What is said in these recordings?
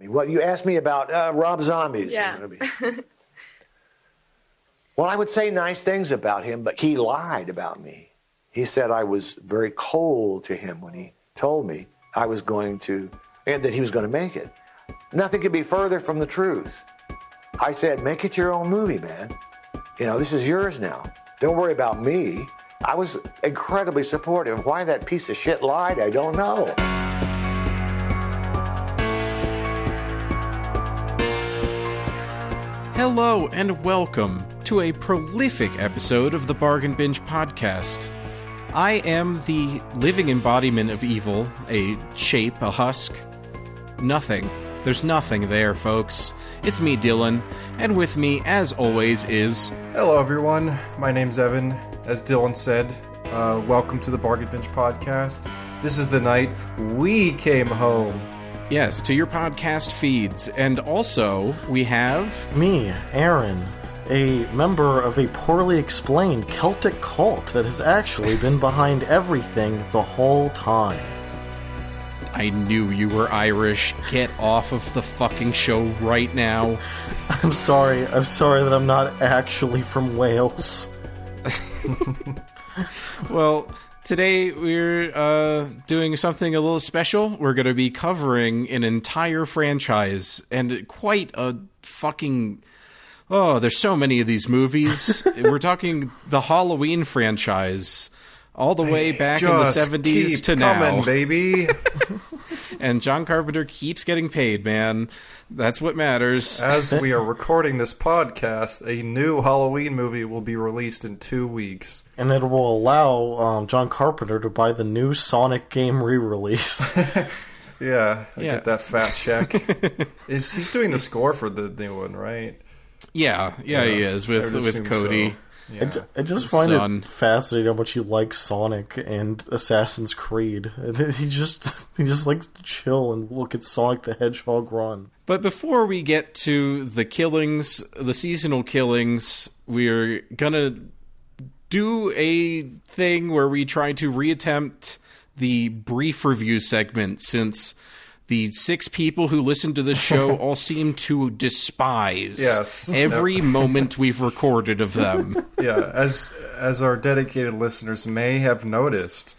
What you asked me about Rob Zombie's movie. Well, I would say nice things about him, but he lied about me. He said I was very cold to him when he told me I was going to, and that he was going to make it. Nothing could be further from the truth. I said, make it your own movie, man. You know, this is yours now. Don't worry about me. I was incredibly supportive. Why that piece of shit lied, I don't know. Hello and welcome to a prolific episode of the Bargain Binge podcast. I am the living embodiment of evil, a shape, a husk. Nothing. There's nothing there, folks. It's me, Dylan, and with me, as always, is... Hello, everyone. My name's Evan. As Dylan said, welcome to the Bargain Binge podcast. This is the night we came home. Yes, to your podcast feeds. And also, we have... Me, Aaron, a member of a poorly explained Celtic cult that has actually been behind everything the whole time. I knew you were Irish. Get off of the fucking show right now. I'm sorry that I'm not actually from Wales. Well, today we're doing something a little special. We're going to be covering an entire franchise, and quite a fucking... Oh, there's so many of these movies. We're talking the Halloween franchise, all the way back in the 70s to now. Coming, baby. And John Carpenter keeps getting paid, man. That's what matters. As we are recording this podcast, a new Halloween movie will be released in 2 weeks. And it will allow John Carpenter to buy the new Sonic game re-release. Yeah, get that fat check. He's doing the score for the new one, right? Yeah, he is, with Cody. So. Yeah. I just find it fascinating how much he likes Sonic and Assassin's Creed. He just likes to chill and look at Sonic the Hedgehog run. But before we get to the killings, the seasonal killings, we're gonna do a thing where we try to reattempt the brief review segment, since the 6 people who listen to this show all seem to despise every moment we've recorded of them. Yeah, as our dedicated listeners may have noticed,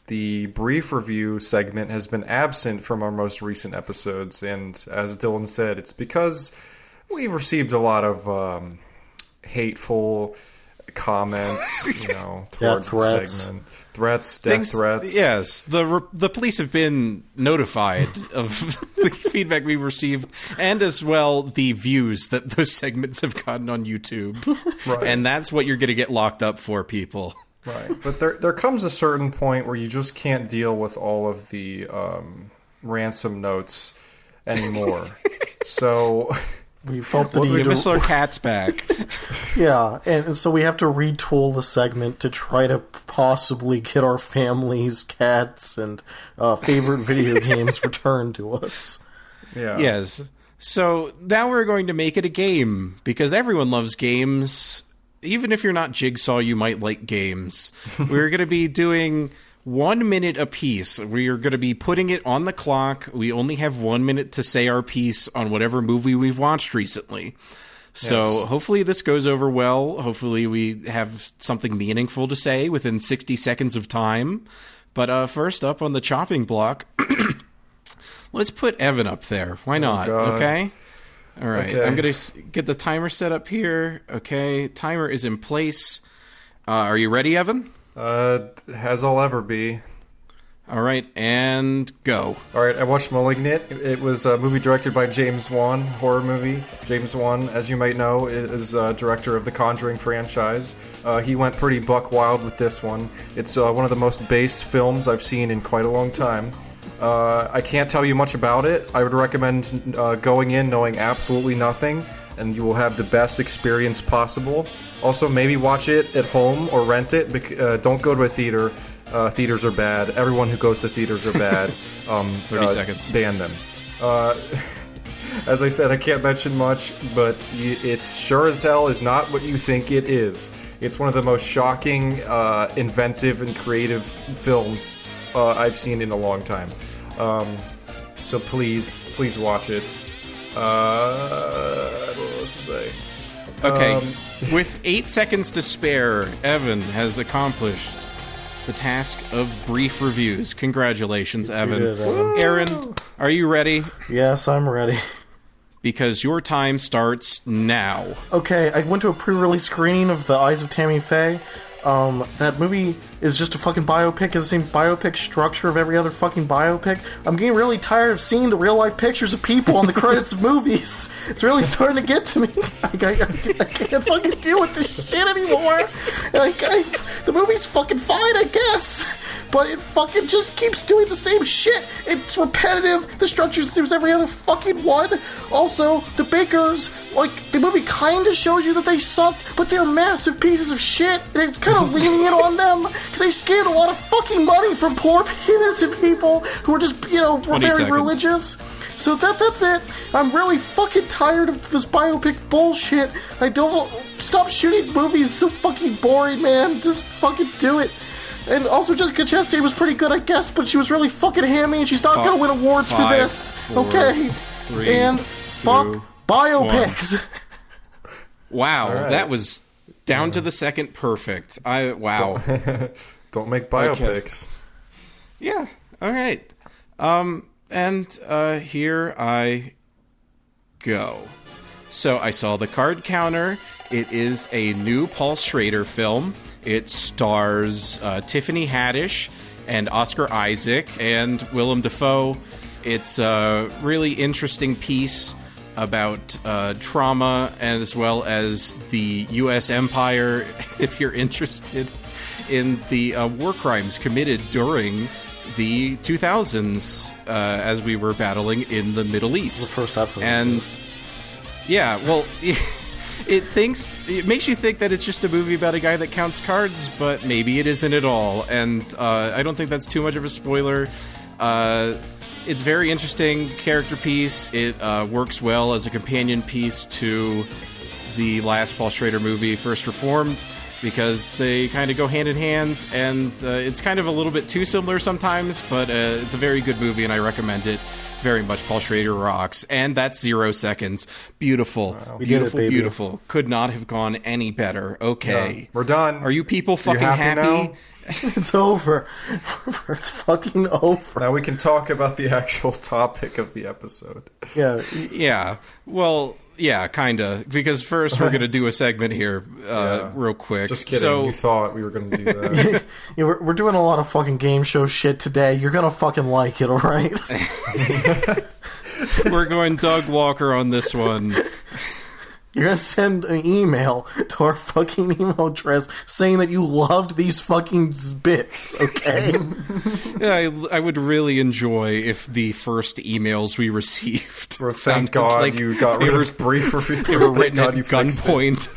the brief review segment has been absent from our most recent episodes, and as Dylan said, it's because we've received a lot of hateful comments, towards the segment. Death threats. Yes, the police have been notified of the feedback we've received, and as well the views that those segments have gotten on YouTube. Right. And that's what you're going to get locked up for, people. Right. But there comes a certain point where you just can't deal with all of the ransom notes anymore. So... We felt the need to... Give us our cats back. Yeah, and so we have to retool the segment to try to possibly get our families, cats, and favorite video games returned to us. Yeah. Yes. So now we're going to make it a game, because everyone loves games. Even if you're not Jigsaw, you might like games. We're going to be doing 1 minute apiece. We're going to be putting it on the clock. We only have 1 minute to say our piece on whatever movie we've watched recently. So Hopefully this goes over well. Hopefully we have something meaningful to say within 60 seconds of time. But first up on the chopping block, let's put Evan up there. Why not? Okay? All right. Okay. I'm going to get the timer set up here. Okay. Timer is in place. Are you ready, Evan? As I'll ever be. All right, and go. All right, I watched *Malignant*. It was a movie directed by James Wan, horror movie. James Wan, as you might know, is director of the Conjuring franchise. He went pretty buck wild with this one. It's one of the most based films I've seen in quite a long time. I can't tell you much about it. I would recommend going in knowing absolutely nothing, and you will have the best experience possible. Also, maybe watch it at home or rent it. Don't go to a theater. Theaters are bad. Everyone who goes to theaters are bad. 30 seconds. Ban them. As I said, I can't mention much, but it's sure as hell is not what you think it is. It's one of the most shocking, inventive, and creative films I've seen in a long time. So please watch it. I don't know what to say. Okay, with 8 seconds to spare, Evan has accomplished the task of brief reviews. Congratulations, Evan. did, Evan. Aaron, are you ready? Yes, I'm ready. Because your time starts now. Okay, I went to a pre-release screening of The Eyes of Tammy Faye. That movie is just a fucking biopic. It's the same biopic structure of every other fucking biopic. I'm getting really tired of seeing the real-life pictures of people on the credits of movies. It's really starting to get to me. I can't fucking deal with this shit anymore. The movie's fucking fine, I guess. But it fucking just keeps doing the same shit. It's repetitive. The structure seems every other fucking one. Also, the Bakers, the movie kind of shows you that they sucked, but they're massive pieces of shit, and it's kind of lenient on them, because they scammed a lot of fucking money from poor innocent people who are just, were very seconds. religious. So that's it. I'm really fucking tired of this biopic bullshit. I don't... Stop shooting movies. It's so fucking boring, man. Just fucking do it. And also, Jessica Chastain was pretty good, I guess, but she was really fucking hammy, and she's not gonna win awards for this. 4, okay. 3, and 2, fuck biopics. Wow, right. that was down to the second perfect. Wow. Don't make biopics. Yeah, alright. And here I go. So I saw the card counter. It is a new Paul Schrader film. It stars Tiffany Haddish and Oscar Isaac and Willem Dafoe. It's a really interesting piece about trauma and as well as the U.S. empire, if you're interested in the war crimes committed during the 2000s as we were battling in the Middle East. The first I've heard and of this. Yeah, well... It makes you think that it's just a movie about a guy that counts cards, but maybe it isn't at all. And I don't think that's too much of a spoiler. It's very interesting character piece. It works well as a companion piece to the last Paul Schrader movie, First Reformed, because they kind of go hand in hand, and it's kind of a little bit too similar sometimes, but it's a very good movie, and I recommend it very much. Paul Schrader rocks. And that's 0 seconds. Beautiful. We did it, Beautiful, baby. beautiful. Could not have gone any better. Okay. Yeah, we're done. Are you people fucking happy now? It's over. It's fucking over. Now we can talk about the actual topic of the episode. Yeah. Yeah. Well, yeah, kinda. Because first we're gonna do a segment here, real quick. Just kidding. So, You thought we were going to do that. Yeah, we're doing a lot of fucking game show shit today. You're gonna fucking like it, alright? we're going Doug Walker on this one. You're gonna send an email to our fucking email address saying that you loved these fucking bits, okay? Yeah, I would really enjoy if the first emails we received Well, thank sounded God like you got they rid were- of brief review. They were written Thank at God you fixed it.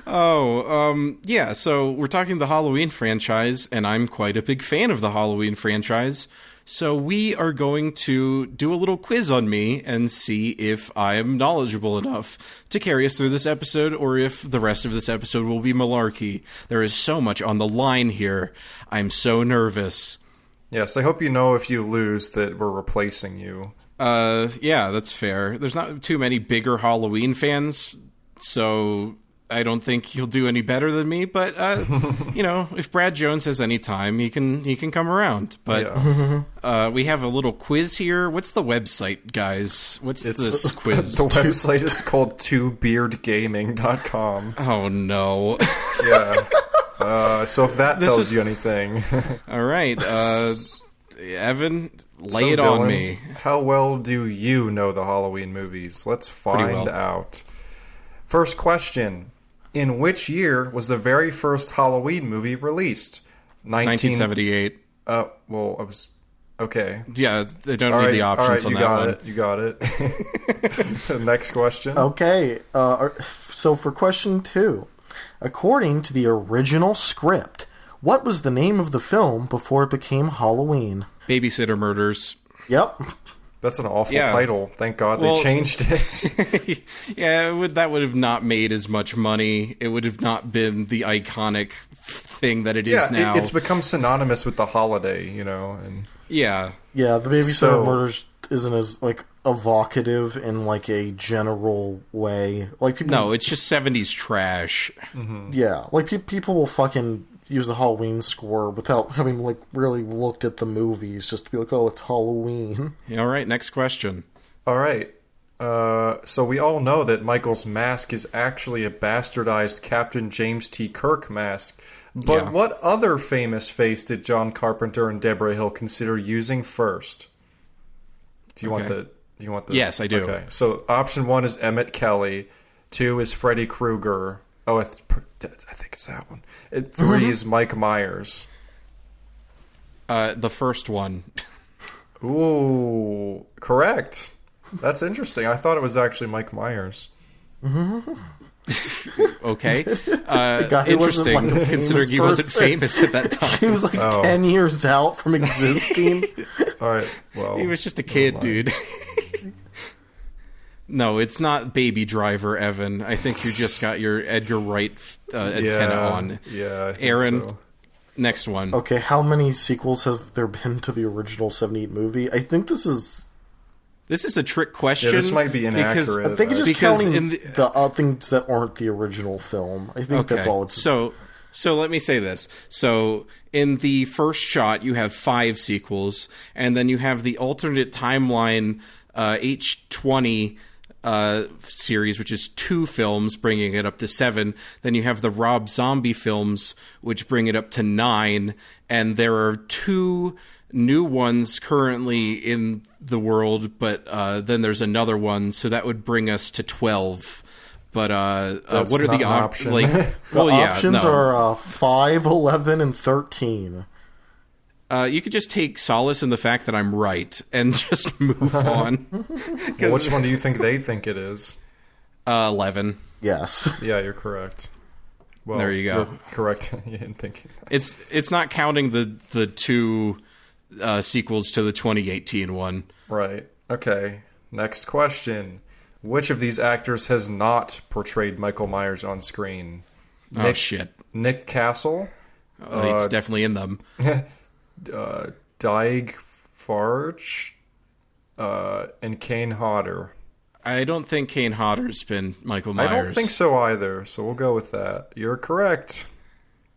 gunpoint. Yeah, so we're talking the Halloween franchise, and I'm quite a big fan of the Halloween franchise. So we are going to do a little quiz on me and see if I am knowledgeable enough to carry us through this episode, or if the rest of this episode will be malarkey. There is so much on the line here. I'm so nervous. Yes, I hope you know if you lose that we're replacing you. Yeah, that's fair. There's not too many bigger Halloween fans, so I don't think he'll do any better than me. But if Brad Jones has any time, he can come around. But we have a little quiz here. What's the website, guys? What's this quiz? The website is called twobeardgaming.com. Oh no! Yeah. So if that tells you anything. All right, Evan, lay So, it on Dylan, me. How well do you know the Halloween movies? Let's find well. out. First question. In which year was the very first Halloween movie released? 1978. Well, I was... Okay. Yeah, they don't All need right, the options on that one. You got it. Next question. Okay, so for question 2, according to the original script, what was the name of the film before it became Halloween? Babysitter Murders. Yep. That's an awful Yeah. title. Thank God Well- they changed it. Yeah, that would have not made as much money. It would have not been the iconic thing that it is Yeah, now. it's become synonymous with the holiday, and Yeah. Yeah, the Babysitter So- Murders isn't as like evocative in like a general way. Like people, No, it's just 70s trash. yeah, like people will fucking use the Halloween score without having like really looked at the movies, just to be like, oh, it's Halloween. All right, next question. All right. So we all know that Michael's mask is actually a bastardized Captain James T. Kirk mask. But Yeah. what other famous face did John Carpenter and Deborah Hill consider using first? Do you want Okay. the? Do you want the? Yes, I do. Okay. So option 1 is Emmett Kelly. 2 is Freddy Krueger. Oh, I think it's that one. 3 is Mike Myers. The first one. Ooh, correct. That's interesting. I thought it was actually Mike Myers. Okay. guy who wasn't, Interesting, like, a considering famous he wasn't person. famous at that time. He was like 10 years out from existing. All right. Well, He was just a kid, dude. No, it's not Baby Driver, Evan. I think you just got your Edgar Wright antenna on. Yeah. I think Aaron, so. next one. Okay, how many sequels have there been to the original 78 movie? I think this is... This is a trick question. Yeah, this might be because- inaccurate. I think it's just Because counting in the things that aren't the original film. I think that's all it's... So let me say this. So in the first shot, you have 5 sequels, and then you have the alternate timeline H20 series, which is 2 films, bringing it up to 7. Then you have the Rob Zombie films, which bring it up to 9. And there are 2 new ones currently in the world, but then there's another one, so that would bring us to 12. But what are not the an option. like? The Well, yeah, options no. are 5, 11, and 13. You could just take solace in the fact that I'm right and just move on. Well, which one do you think they think it is? 11. Yes. Yeah, you're correct. Well, There you go. You're correct in thinking that. It's not counting the 2 sequels to the 2018 one. Right. Okay. Next question. Which of these actors has not portrayed Michael Myers on screen? Oh shit! Nick Castle, It's definitely in them. Dyke Farge, and Kane Hodder. I don't think Kane Hodder's been Michael Myers. I don't think so either, so we'll go with that. You're correct.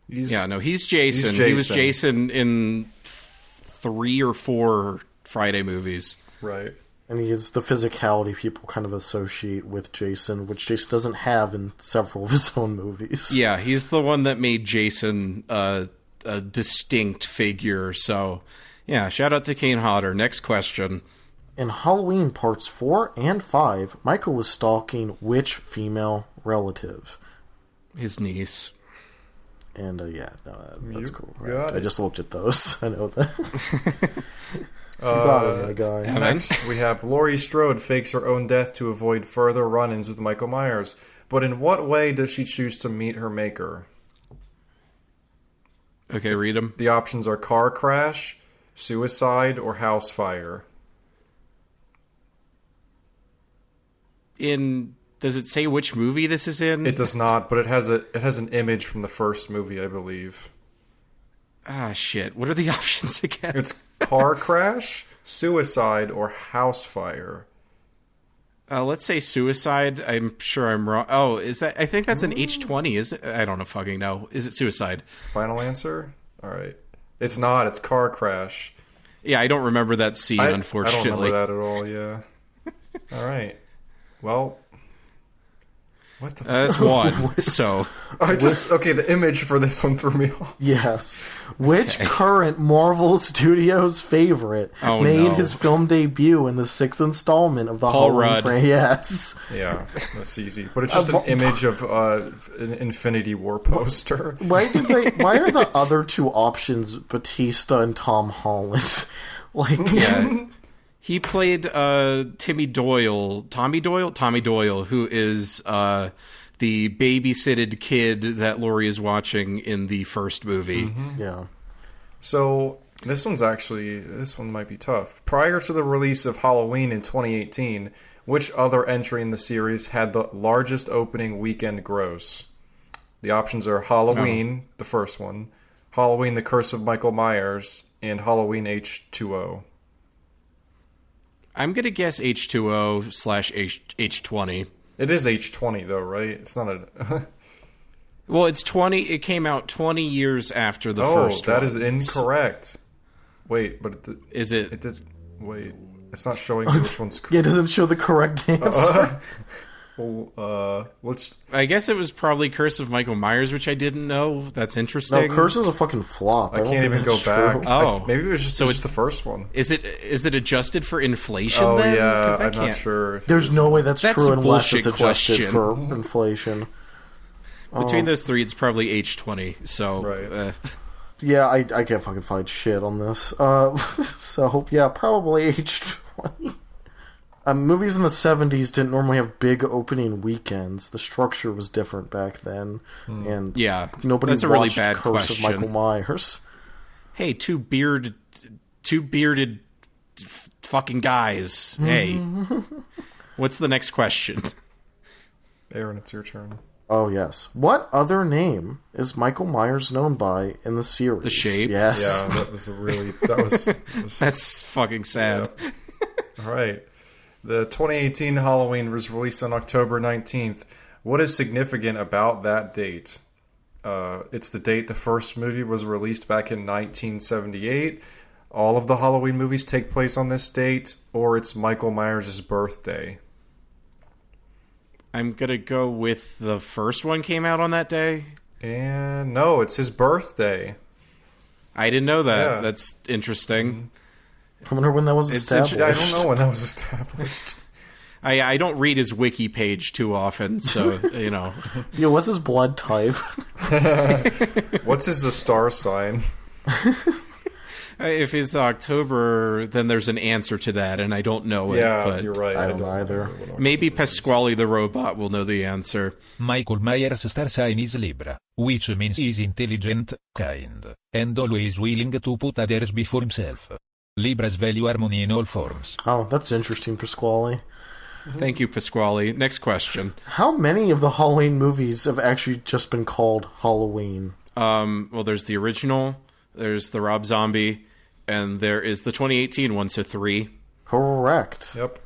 He's Jason. He's He was Jason. Jason in 3 or 4 Friday movies. Right. And he is the physicality people kind of associate with Jason, which Jason doesn't have in several of his own movies. Yeah, he's the one that made Jason a distinct figure. So, yeah, shout out to Kane Hodder. Next question. In Halloween Parts 4 and 5, Michael was stalking which female relative? His niece. And that's cool. got Right. I it. just looked at those. I know that. You got it, my guy. Next, we have Laurie Strode fakes her own death to avoid further run-ins with Michael Myers. But in what way does she choose to meet her maker? Okay, read them. The options are car crash, suicide, or house fire. Does it say which movie this is in? It does not, but it has an image from the first movie, I believe. Ah, shit. What are the options again? It's car crash, suicide, or house fire. Let's say suicide. I'm sure I'm wrong. Oh, is that? I think that's an H20. Is it? I don't know. Fucking know. Is it suicide? Final answer? All right. It's not. It's car crash. Yeah, I don't remember that scene. Unfortunately, I don't remember that at all. Yeah. All right. Well, what the? That's one. So The image for this one threw me off. Yes. Which current Marvel Studios favorite made his film debut in the 6th installment of the Paul Halloween Rudd. franchise? Yes. Yeah, that's easy. But it's just an image of an Infinity War poster. Why are the other 2 options Batista and Tom Holland? yeah, he played Tommy Doyle, who is the babysitted kid that Laurie is watching in the first movie. Yeah. So this one might be tough. Prior to the release of Halloween in 2018, which other entry in the series had the largest opening weekend gross? The options are Halloween, the first one, Halloween: The Curse of Michael Myers, and Halloween H2O. I'm going to guess H2O/H20. It is H20 though, right? It's not a. Well, it's 20. It came out 20 years after the first one. Oh, that is incorrect. Wait, but is it? It did. Wait, it's not showing you which one's correct. Yeah, it doesn't show the correct answer. What's? I guess it was probably Curse of Michael Myers, which I didn't know. That's interesting. No, Curse is a fucking flop. I can't even go back. Oh, maybe it was just so it's the first one. Is it adjusted for inflation? Oh then? yeah, I'm not sure. There's no way that's true unless it's adjusted question. for inflation. Between those three, it's probably H20. So, right. Yeah, I can't fucking find shit on this. So yeah, probably H20. Movies in the 70s didn't normally have big opening weekends. The structure was different back then, and yeah, nobody that's a watched really bad Curse question. of Michael Myers. Hey, two bearded fucking guys. Hey, what's the next question? Aaron, it's your turn. Oh yes. What other name is Michael Myers known by in the series? The Shape? Yes. Yeah, that was That's fucking sad. Yeah. All right. The 2018 Halloween was released on October 19th. What is significant about that date? It's the date the first movie was released back in 1978. All of the Halloween movies take place on this date, or it's Michael Myers' birthday. I'm going to go with the first one came out on that day. And no, it's his birthday. I didn't know that. Yeah. That's interesting. I wonder when that was established. I don't know when that was established. I don't read his wiki page too often, so, you know. Yo, what's his blood type? What's his star sign? If it's October, then there's an answer to that, and I don't know it. Yeah, but you're right. I don't either. Maybe Pasquale the robot will know the answer. Michael Myers' star sign is Libra, which means he's intelligent, kind, and always willing to put others before himself. Libras value harmony in all forms. Oh, that's interesting, Pasquale. Thank you, Pasquale. Next question. How many of the Halloween movies have actually just been called Halloween? Well, there's the original, there's the Rob Zombie, and there is the 2018 one, so 3. Correct. Yep.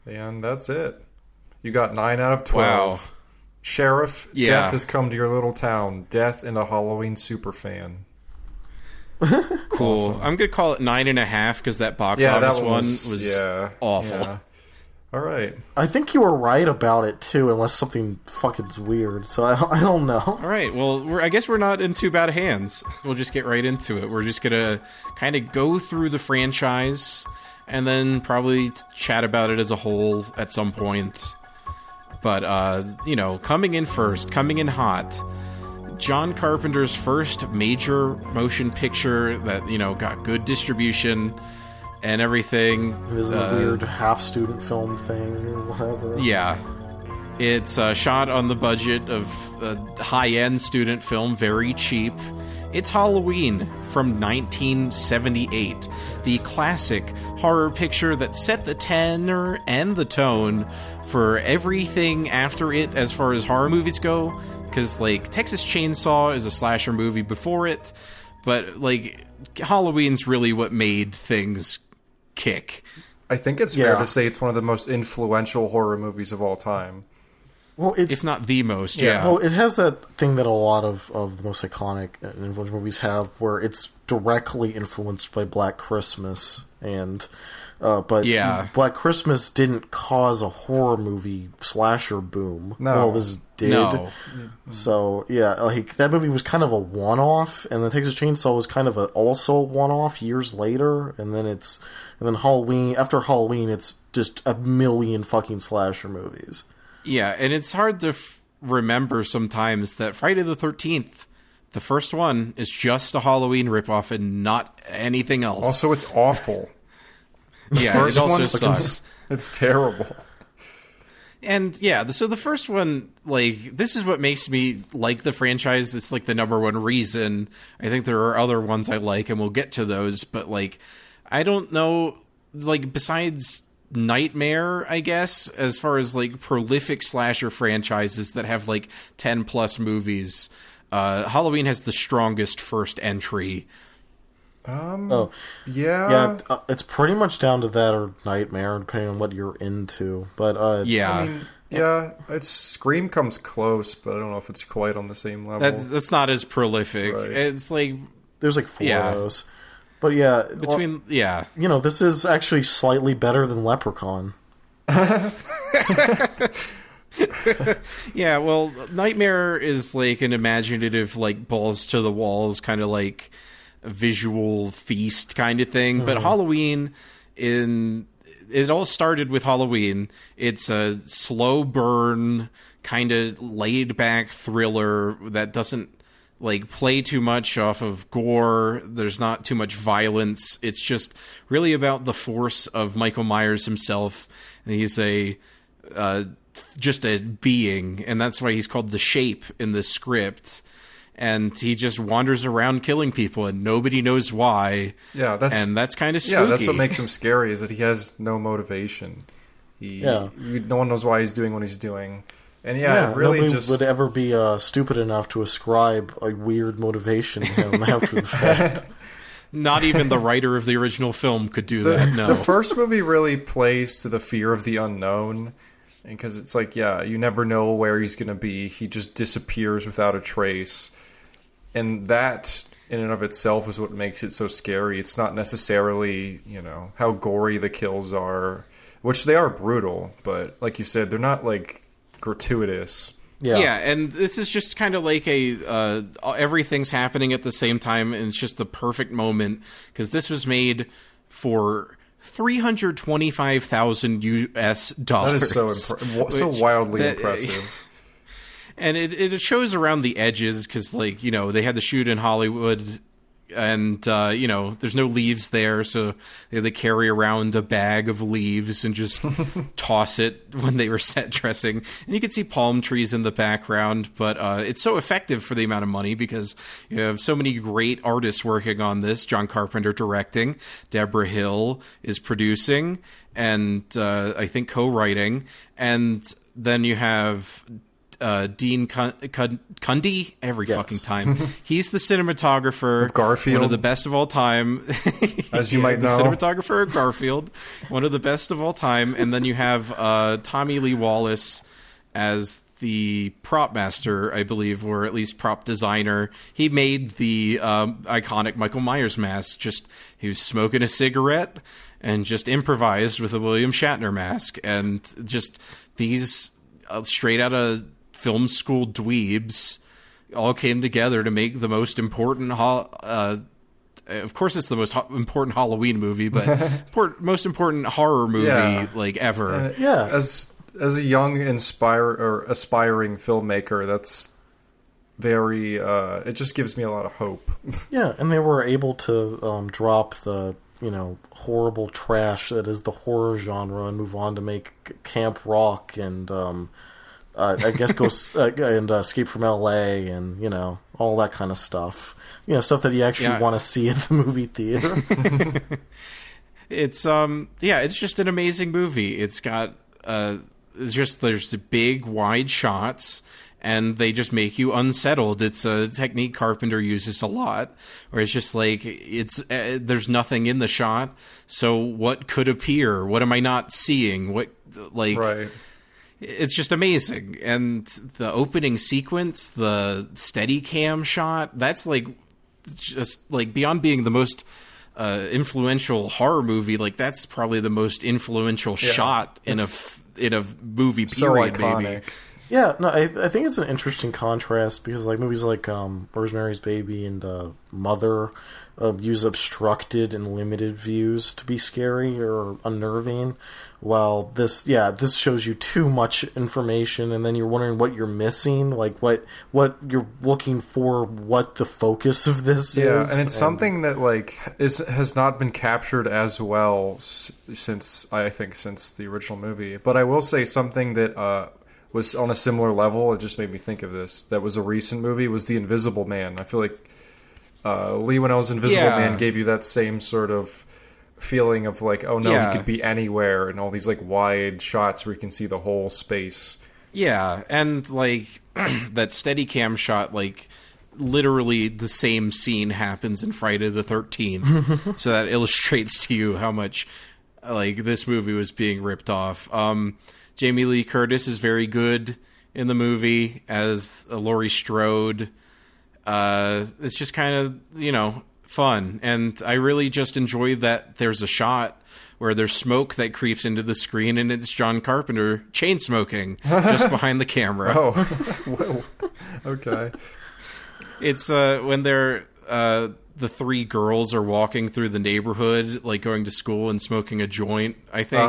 And that's it. You got 9 out of 12. Wow. Sheriff, Yeah. death has come to your little town. Death and a Halloween superfan. Cool. Awesome. I'm going to call it 9.5 because that box Yeah, office that one was awful. Yeah. All right. I think you were right about it, too, unless something fucking's weird. So I don't know. All right. Well, I guess we're not in too bad hands. We'll just get right into it. We're just going to kind of go through the franchise and then probably chat about it as a whole at some point. But, coming in first, coming in hot, John Carpenter's first major motion picture that, got good distribution and everything. It is a weird half-student film thing or whatever. Yeah. It's shot on the budget of a high-end student film, very cheap. It's Halloween from 1978, the classic horror picture that set the tenor and the tone for everything after it as far as horror movies go. Because, Texas Chainsaw is a slasher movie before it, but, Halloween's really what made things kick. I think it's fair to say it's one of the most influential horror movies of all time. Well, If not the most, yeah. Well, it has that thing that a lot of the most iconic and influential movies have, where it's directly influenced by Black Christmas, and but Black Christmas didn't cause a horror movie slasher boom. No. Well, this did. No. So that movie was kind of a one-off, and the Texas Chainsaw was kind of also a one-off years later, and then Halloween. After Halloween, it's just a million fucking slasher movies. Yeah, and it's hard to remember sometimes that Friday the 13th, the first one, is just a Halloween ripoff and not anything else. Also, it's awful. Yeah, it also sucks. It's terrible. And yeah, so the first one, this is what makes me like the franchise. It's the number one reason. I think there are other ones I like, and we'll get to those. But I don't know, besides Nightmare, I guess, as far as prolific slasher franchises that have 10 plus movies, Halloween has the strongest first entry. Oh, Yeah. it's pretty much down to that or Nightmare, depending on what you're into. But Yeah. I mean, yeah, it's Scream comes close, but I don't know if it's quite on the same level. That's not as prolific. Right. It's like there's like 4 Yeah. of those. But yeah, this is actually slightly better than Leprechaun. Yeah, well, Nightmare is like an imaginative, like balls to the walls kind of like visual feast kind of thing. But Halloween, it all started with Halloween. It's a slow burn, kind of laid back thriller that doesn't like play too much off of gore. There's not too much violence. It's just really about the force of Michael Myers himself. And he's just a being, and that's why he's called the Shape in the script. And he just wanders around killing people, and nobody knows why. Yeah, that's kind of spooky. Yeah, that's what makes him scary, is that he has no motivation. No one knows why he's doing what he's doing. And it really nobody would ever be stupid enough to ascribe a weird motivation to him after the fact. Not even the writer of the original film could do that, no. The first movie really plays to the fear of the unknown, because it's like, you never know where he's going to be. He just disappears without a trace. And that, in and of itself, is what makes it so scary. It's not necessarily, how gory the kills are, which they are brutal, but like you said, they're not, like, gratuitous. Yeah, and this is just kind of like everything's happening at the same time, and it's just the perfect moment, because this was made for $325,000 US. That is so wildly impressive. And it shows around the edges, because, like, they had to shoot in Hollywood, and, there's no leaves there, so they carry around a bag of leaves and just toss it when they were set dressing. And you can see palm trees in the background, but it's so effective for the amount of money, because you have so many great artists working on this. John Carpenter directing, Deborah Hill is producing, and I think co-writing, and then you have Dean Cundy every fucking time. He's the cinematographer of Garfield, one of the best of all time. As you might know, the cinematographer of Garfield, one of the best of all time. And then you have Tommy Lee Wallace as the prop master, I believe, or at least prop designer. He made the iconic Michael Myers mask. He was smoking a cigarette and just improvised with a William Shatner mask, and just these straight out of film school dweebs all came together to make the most important of course it's the most important Halloween movie, but most important horror movie like ever. As a young aspiring filmmaker, that's very it just gives me a lot of hope. And they were able to drop the horrible trash that is the horror genre and move on to make camp rock and I guess go and Escape from L.A. and all that kind of stuff. Stuff that you actually want to see at the movie theater. It's just an amazing movie. It's got there's the big wide shots, and they just make you unsettled. It's a technique Carpenter uses a lot, where it's just like there's nothing in the shot. So what could appear? What am I not seeing? Right. It's just amazing. And the opening sequence, the Steadicam shot, that's just beyond being the most influential horror movie, that's probably the most influential shot in a movie period. So iconic. Maybe. Yeah, no, I think it's an interesting contrast, because movies like Rosemary's Baby and Mother use obstructed and limited views to be scary or unnerving, while this shows you too much information, and then you're wondering what you're missing, what you're looking for, what the focus of this is. Yeah, and it's something that has not been captured as well since the original movie. But I will say something that was on a similar level. It just made me think of this. That was a recent movie. Was The Invisible Man. I feel like Lee Winnell's Invisible Man gave you that same sort of feeling of he could be anywhere, and all these wide shots where you can see the whole space. Yeah, and that Steadicam shot, literally the same scene happens in Friday the 13th. So that illustrates to you how much like this movie was being ripped off. Jamie Lee Curtis is very good in the movie as Laurie Strode. It's just kind of, fun. And I really just enjoyed that there's a shot where there's smoke that creeps into the screen and it's John Carpenter chain smoking just behind the camera. Oh, whoa. Okay. It's when they're the three girls are walking through the neighborhood, like going to school and smoking a joint, I think.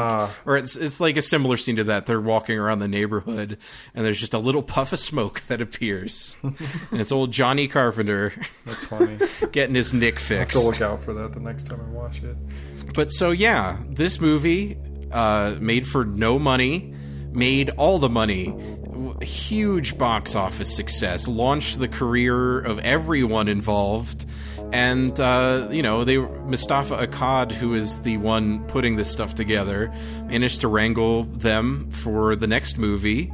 Or it's like a similar scene to that. They're walking around the neighborhood and there's just a little puff of smoke that appears. And it's old Johnny Carpenter. That's funny. Getting his nick I'll have fixed. to look out for that the next time I watch it. But so, yeah, this movie, made for no money, made all the money. Huge box office success, launched the career of everyone involved. And, Mustafa Akkad, who is the one putting this stuff together, managed to wrangle them for the next movie,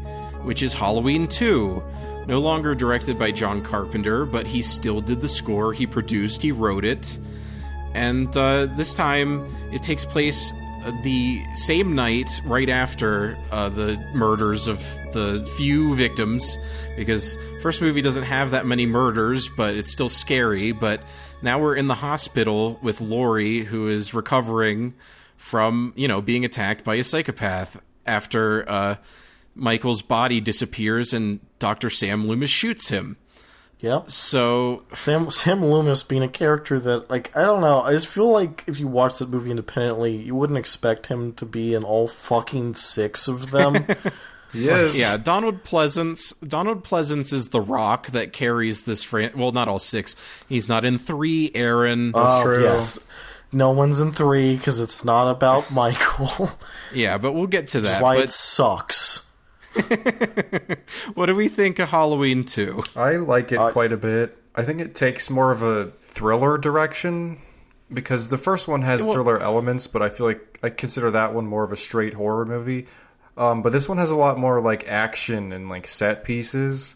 which is Halloween 2. No longer directed by John Carpenter, but he still did the score, he produced, he wrote it. And this time, it takes place the same night right after the murders of the few victims, because first movie doesn't have that many murders, but it's still scary. But now we're in the hospital with Laurie, who is recovering from, being attacked by a psychopath after Michael's body disappears and Dr. Sam Loomis shoots him. Yep. So Sam Loomis being a character that, I don't know, I just feel like if you watch that movie independently, you wouldn't expect him to be in all fucking 6 of them. Yes. Yeah, Donald Pleasance is the rock that carries this well, not all 6. He's not in 3, Aaron. True. Yes. No one's in 3 because it's not about Michael. Yeah, but we'll get to that. That's why it sucks. What do we think of Halloween 2? I like it quite a bit. I think it takes more of a thriller direction, because the first one has thriller elements, but I feel like I consider that one more of a straight horror movie. But this one has a lot more like action and like set pieces.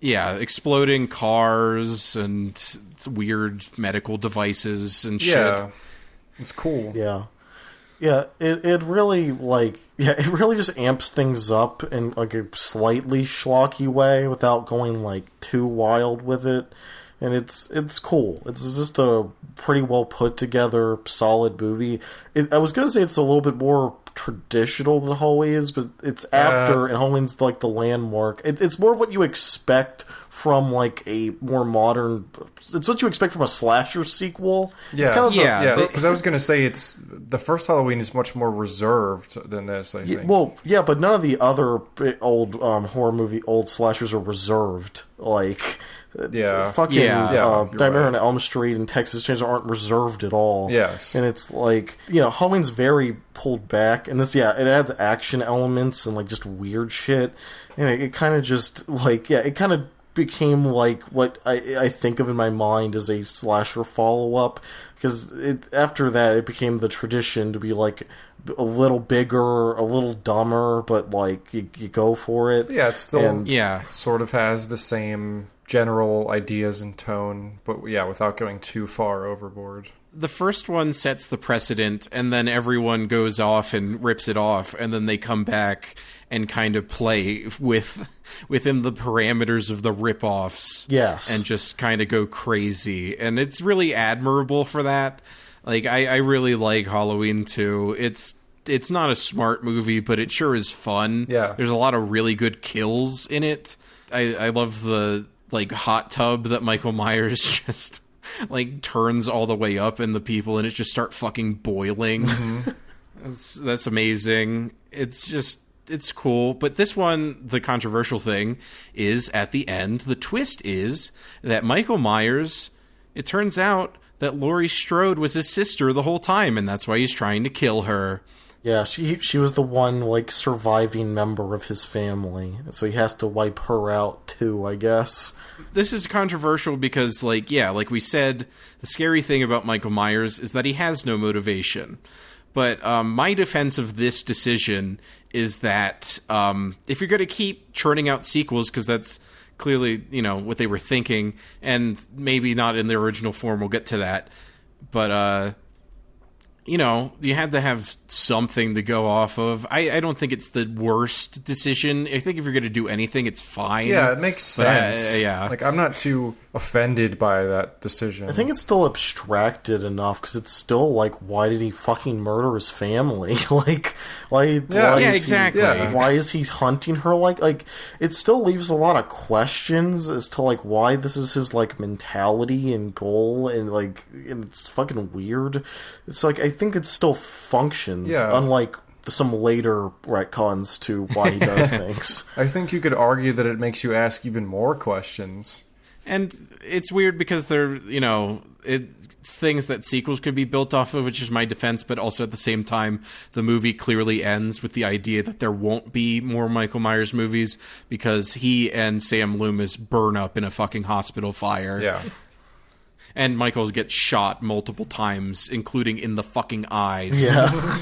Yeah, exploding cars and weird medical devices and shit. Yeah, it's cool. Yeah. Yeah, it really, it really just amps things up in, a slightly schlocky way without going, too wild with it. And it's cool. It's just a pretty well put together, solid movie. I was going to say it's a little bit more traditional than Halloween is, but it's after, and Halloween's, the landmark. It's more of what you expect from, a more modern... It's what you expect from a slasher sequel. Yeah, it's kind of because I was going to say the first Halloween is much more reserved than this, I think. Well, yeah, but none of the other old horror movie, old slashers are reserved. Nightmare on Elm Street and Texas Chainsaw aren't reserved at all. Yes. And it's Halloween's very pulled back, and this, it adds action elements and, just weird shit. And it kind of just, it kind of became what I think of in my mind as a slasher follow-up, because after that it became the tradition to be a little bigger, a little dumber, but you go for it. Yeah, it's still sort of has the same general ideas and tone, but without going too far overboard. The first one sets the precedent, and then everyone goes off and rips it off, and then they come back and kind of play within the parameters of the rip-offs. Yes. And just kind of go crazy. And it's really admirable for that. I really like Halloween 2. It's not a smart movie, but it sure is fun. Yeah. There's a lot of really good kills in it. I love the, hot tub that Michael Myers just... turns all the way up and the people in it just start fucking boiling. Mm-hmm. That's amazing. It's cool. But this one, the controversial thing is at the end, the twist is that Michael Myers, it turns out that Laurie Strode was his sister the whole time, and that's why he's trying to kill her. Yeah, she was the one, surviving member of his family, so he has to wipe her out, too, I guess. This is controversial because, like we said, the scary thing about Michael Myers is that he has no motivation. But my defense of this decision is that if you're going to keep churning out sequels, because that's clearly, what they were thinking, and maybe not in their original form. We'll get to that. But, you had to have something to go off of. I don't think it's the worst decision. I think if you're going to do anything, it's fine. Yeah, it makes sense. Yeah. Like, I'm not too offended by that decision. I think it's still abstracted enough, because it's still like, why did he fucking murder his family? Like, why exactly. Why is he hunting her? Like, it still leaves a lot of questions as to, like, why this is his, like, mentality and goal, and, like, and it's fucking weird. It's like, I think it still functions, unlike some later retcons to why he does things. I think you could argue that it makes you ask even more questions. And it's weird because they're, it's things that sequels could be built off of, which is my defense, but also at the same time, the movie clearly ends with the idea that there won't be more Michael Myers movies because he and Sam Loomis burn up in a fucking hospital fire. Yeah. And Michael gets shot multiple times, including in the fucking eyes. Yeah.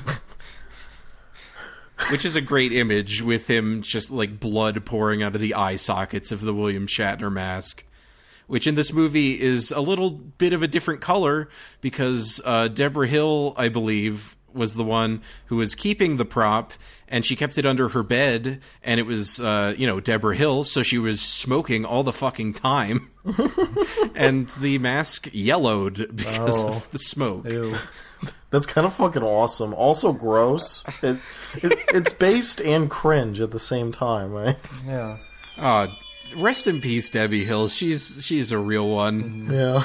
Which is a great image with him just like blood pouring out of the eye sockets of the William Shatner mask. Which in this movie is a little bit of a different color because Deborah Hill, I believe, was the one who was keeping the prop, and she kept it under her bed, and it was, Deborah Hill, so she was smoking all the fucking time. And the mask yellowed because of the smoke. Ew. That's kind of fucking awesome. Also gross. It's based and cringe at the same time, right? Yeah. Rest in peace, Debbie Hill. She's a real one. Yeah.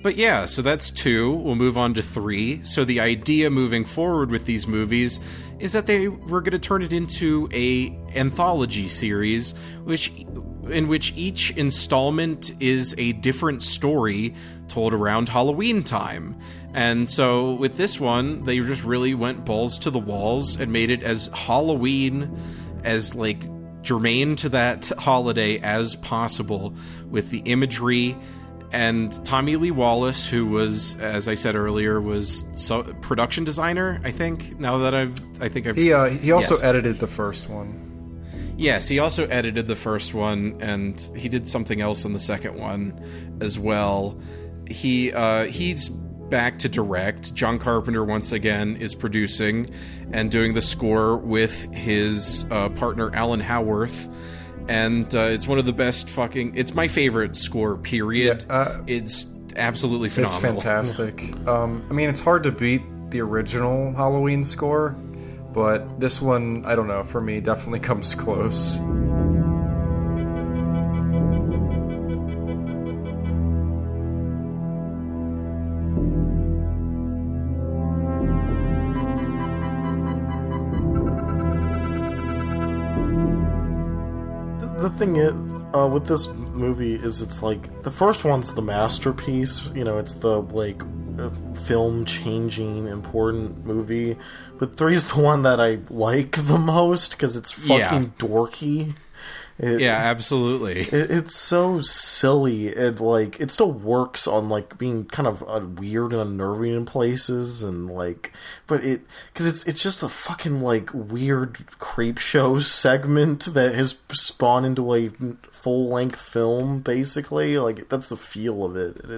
But yeah, so that's 2. We'll move on to 3. So the idea moving forward with these movies is that they were going to turn it into a anthology series, in which each installment is a different story told around Halloween time. And so with this one, they just really went balls to the walls and made it as Halloween, as like germane to that holiday as possible, with the imagery. And Tommy Lee Wallace, who was, as I said earlier, was production designer, I think. Now that he also edited the first one. Yes, he also edited the first one, and he did something else on the second one as well. He's back to direct. John Carpenter once again is producing and doing the score with his partner Alan Howarth. And it's one of the best it's my favorite score, period. Yeah, it's absolutely phenomenal. It's fantastic. I mean, it's hard to beat the original Halloween score, but this one, I don't know, for me, definitely comes close. The thing is, with this movie, is it's like, the first one's the masterpiece, it's the, like, film-changing, important movie, but 3's the one that I like the most, because it's fucking dorky. Yeah, absolutely. It's so silly, and, like, it still works on, like, being kind of weird and unnerving in places, and, like, but because it's just a fucking, like, weird creep show segment that has spawned into a full-length film, basically. Like, that's the feel of it, and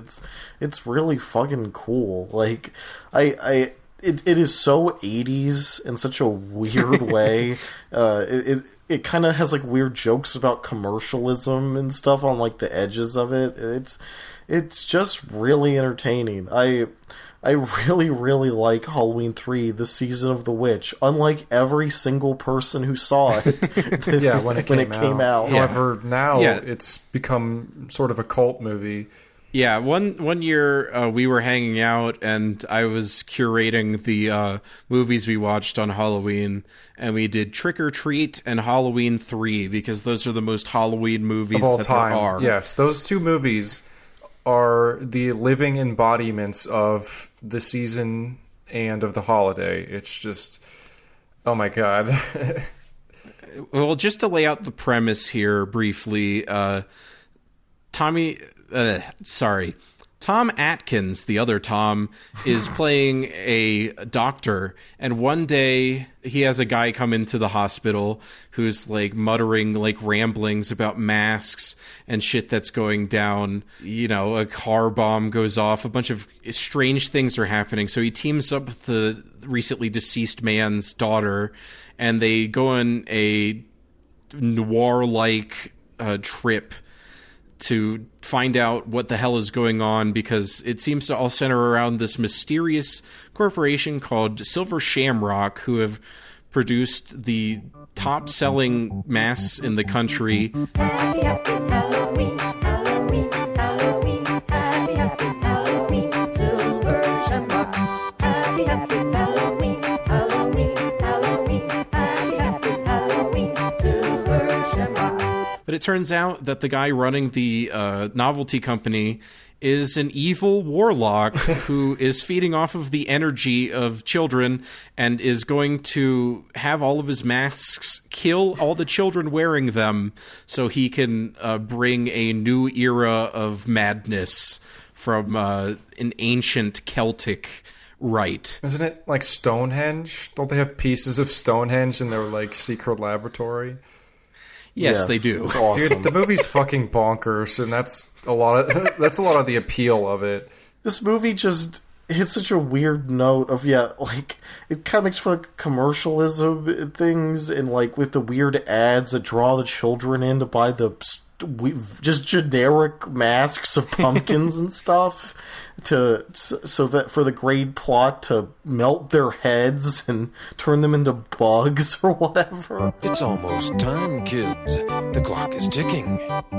it's really fucking cool. Like, it is so 80s in such a weird way. It kind of has, like, weird jokes about commercialism and stuff on, like, the edges of it. It's just really entertaining. I really, really like Halloween 3, the Season of the Witch, unlike every single person who saw it when it came out. Yeah. However, now it's become sort of a cult movie. Yeah, one year we were hanging out and I was curating the movies we watched on Halloween, and we did Trick or Treat and Halloween 3 because those are the most Halloween movies of all that time. there are. Yes, those two movies are the living embodiments of the season and of the holiday. It's just, oh my god. Well, just to lay out the premise here briefly, Tom Atkins, the other Tom, is playing a doctor, and one day he has a guy come into the hospital who's like muttering like ramblings about masks and shit that's going down. You know, a car bomb goes off, a bunch of strange things are happening. So he teams up with the recently deceased man's daughter, and they go on a noir-like trip to find out what the hell is going on, because it seems to all center around this mysterious corporation called Silver Shamrock, who have produced the top-selling masks in the country. Happy, happy Halloween, Halloween, Halloween, happy, happy Halloween, Silver Shamrock. Happy, happy Halloween, Halloween, Halloween, happy, happy Halloween, Silver Shamrock. But it turns out that the guy running the novelty company is an evil warlock who is feeding off of the energy of children and is going to have all of his masks kill all the children wearing them so he can bring a new era of madness from an ancient Celtic rite. Isn't it like Stonehenge? Don't they have pieces of Stonehenge in their like secret laboratory? Yes, they do. It's awesome. Dude, the movie's fucking bonkers, and that's a lot of the appeal of it. This movie just hits such a weird note of, like, it kind of makes fun of commercialism and things, and, like, with the weird ads that draw the children in to buy the just generic masks of pumpkins and stuff, so that for the grade plot to melt their heads and turn them into bugs or whatever. It's almost time, kids. The clock is ticking.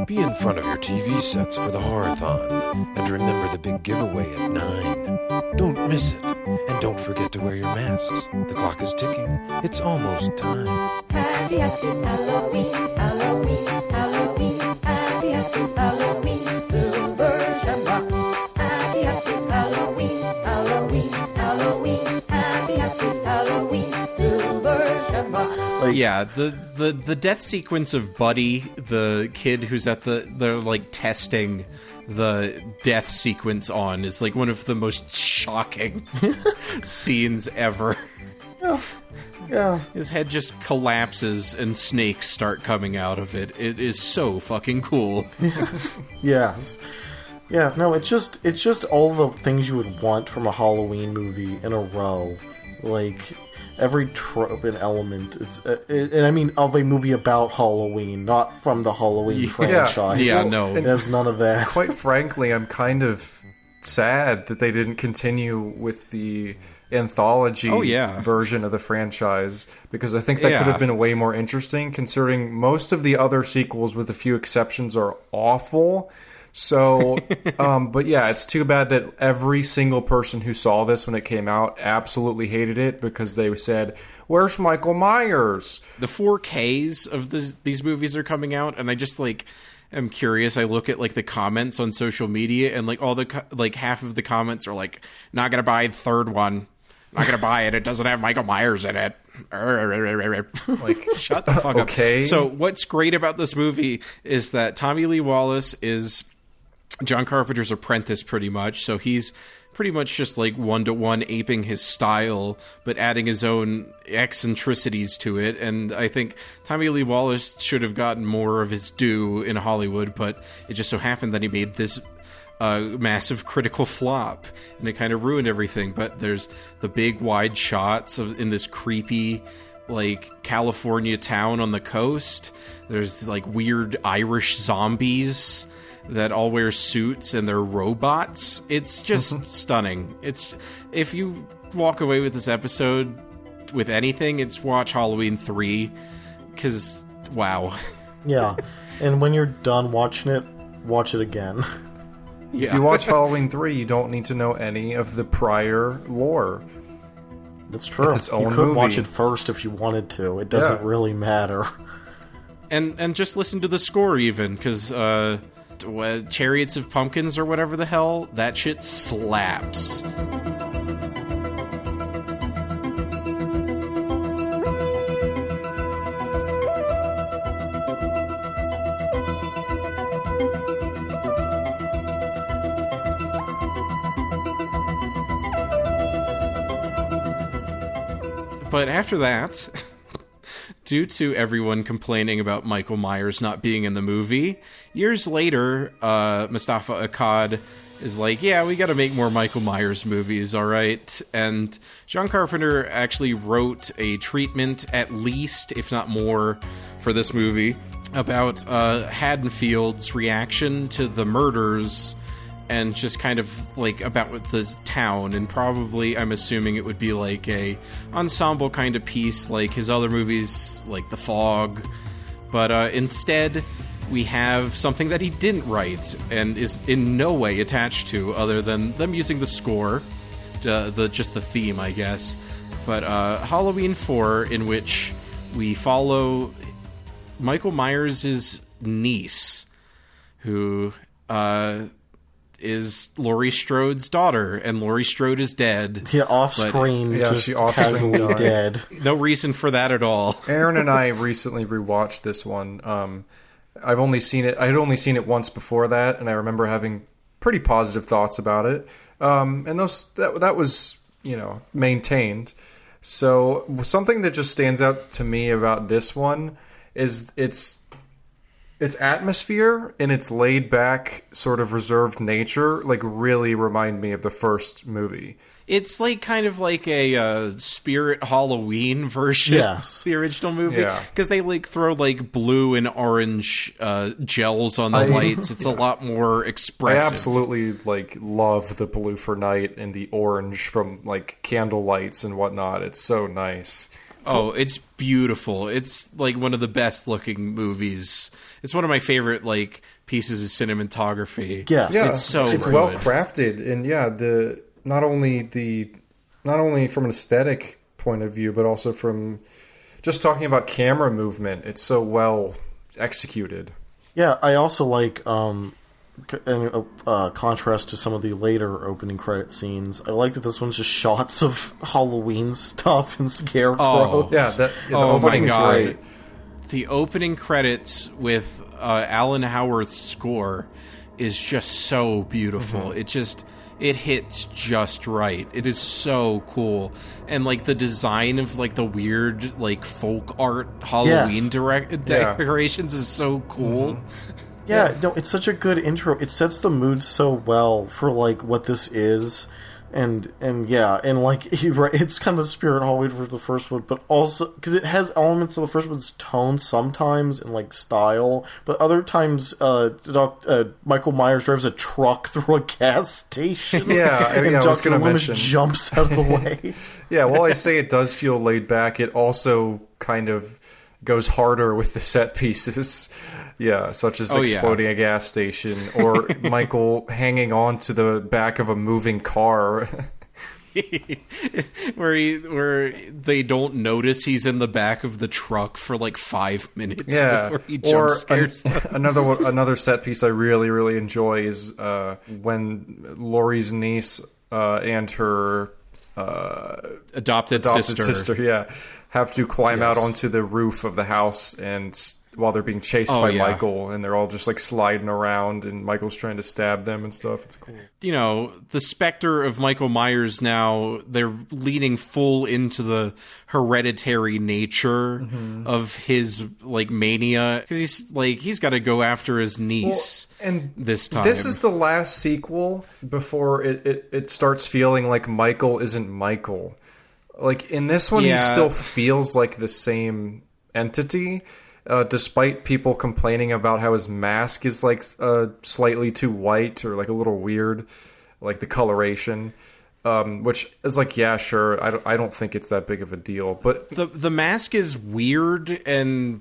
Be in front of your TV sets for the Horathon. And remember the big giveaway at 9. Don't miss it. And don't forget to wear your masks. The clock is ticking. It's almost time. Happy, happy Halloween, Halloween, Halloween, happy, happy Halloween, Silver Shamrock. Happy, happy Halloween, Halloween, Halloween, happy, happy Halloween, Silver Shamrock. Like, Yeah, the death sequence of Buddy, the kid who's at they're like testing the death sequence on, is like one of the most shocking scenes ever. yeah. His head just collapses and snakes start coming out of it. It is so fucking cool. Yes. Yeah, no, it's just all the things you would want from a Halloween movie in a row. Like, every trope and element, and I mean of a movie about Halloween, not from the Halloween franchise. Yeah, no. It has none of that. Quite frankly, I'm kind of sad that they didn't continue with the anthology version of the franchise, because I think that could have been way more interesting, considering most of the other sequels, with a few exceptions, are awful. So, but yeah, it's too bad that every single person who saw this when it came out absolutely hated it, because they said, "Where's Michael Myers?" The 4Ks of these movies are coming out, and I just like am curious. I look at like the comments on social media, and like all the like half of the comments are like, "Not gonna buy the third one. Not gonna buy it. It doesn't have Michael Myers in it." Like, shut the fuck up. Okay. So what's great about this movie is that Tommy Lee Wallace is John Carpenter's apprentice, pretty much. So he's pretty much just like one-to-one aping his style, but adding his own eccentricities to it. And I think Tommy Lee Wallace should have gotten more of his due in Hollywood, but it just so happened that he made this massive critical flop, and it kind of ruined everything. But there's the big wide shots in this creepy like California town on the coast. There's like weird Irish zombies that all wear suits and they're robots. It's just stunning. It's, if you walk away with this episode with anything, it's watch Halloween 3, because wow. Yeah, and when you're done watching it, watch it again. Yeah. If you watch Halloween 3, you don't need to know any of the prior lore. That's true. It's its own you could movie. watch it first if you wanted to. It doesn't really matter. And just listen to the score even, because Chariots of Pumpkins or whatever the hell, that shit slaps. But after that, due to everyone complaining about Michael Myers not being in the movie, years later, Mustafa Akkad is like, yeah, we got to make more Michael Myers movies, all right? And John Carpenter actually wrote a treatment, at least, if not more, for this movie about Haddonfield's reaction to the murders and just kind of like about the town. And probably, I'm assuming it would be like a ensemble kind of piece like his other movies, like The Fog. But instead, we have something that he didn't write and is in no way attached to, other than them using the score, just the theme, I guess. But Halloween 4, in which we follow Michael Myers' niece, who is Laurie Strode's daughter, and Laurie Strode is dead. Yeah, off-screen, just she off-screen casually died. dead. No reason for that at all. Aaron and I recently rewatched this one. I had only seen it once before that, and I remember having pretty positive thoughts about it. And that was, maintained. So something that just stands out to me about this one is its atmosphere and its laid back, sort of reserved nature, like really remind me of the first movie. It's like kind of like a Spirit Halloween version of the original movie, because they like throw like blue and orange gels on the lights. It's a lot more expressive. I absolutely love the blue for night and the orange from like candle lights and whatnot. It's so nice. Oh, it's beautiful. It's like one of the best looking movies. It's one of my favorite pieces of cinematography. Yes. Yeah, it's so it's good. well crafted, and not only from an aesthetic point of view, but also from just talking about camera movement. It's so well executed. Yeah, I also like, in contrast to some of the later opening credit scenes, I like that this one's just shots of Halloween stuff and scarecrows. Oh, Yeah, the Oh my opening's God. great. The opening credits with Alan Howarth's score is just so beautiful. Mm-hmm. It hits just right. It is so cool. And the design of the weird folk art Halloween decorations is so cool. Yeah, no, it's such a good intro. It sets the mood so well for what this is, and it's kind of the Spirit Halloween for the first one, but also because it has elements of the first one's tone sometimes and style, but other times Michael Myers drives a truck through a gas station. Yeah, and I was Dr. going to Loomis mention. jumps out of the way. Yeah, while I say it does feel laid back, it also kind of goes harder with the set pieces. Yeah, such as exploding a gas station, or Michael hanging on to the back of a moving car. where they don't notice he's in the back of the truck for 5 minutes before he jump scares them. Another set piece I really, really enjoy is when Laurie's niece and her adopted sister have to climb out onto the roof of the house, and while they're being chased by Michael, and they're all just sliding around, and Michael's trying to stab them and stuff. It's cool. The specter of Michael Myers now, they're leaning full into the hereditary nature of his mania, because he's got to go after his niece. And this time, this is the last sequel before it starts feeling like Michael isn't Michael. In this one, he still feels like the same entity. Despite people complaining about how his mask is slightly too white, or a little weird, the coloration, which is sure, I don't think it's that big of a deal. But the mask is weird and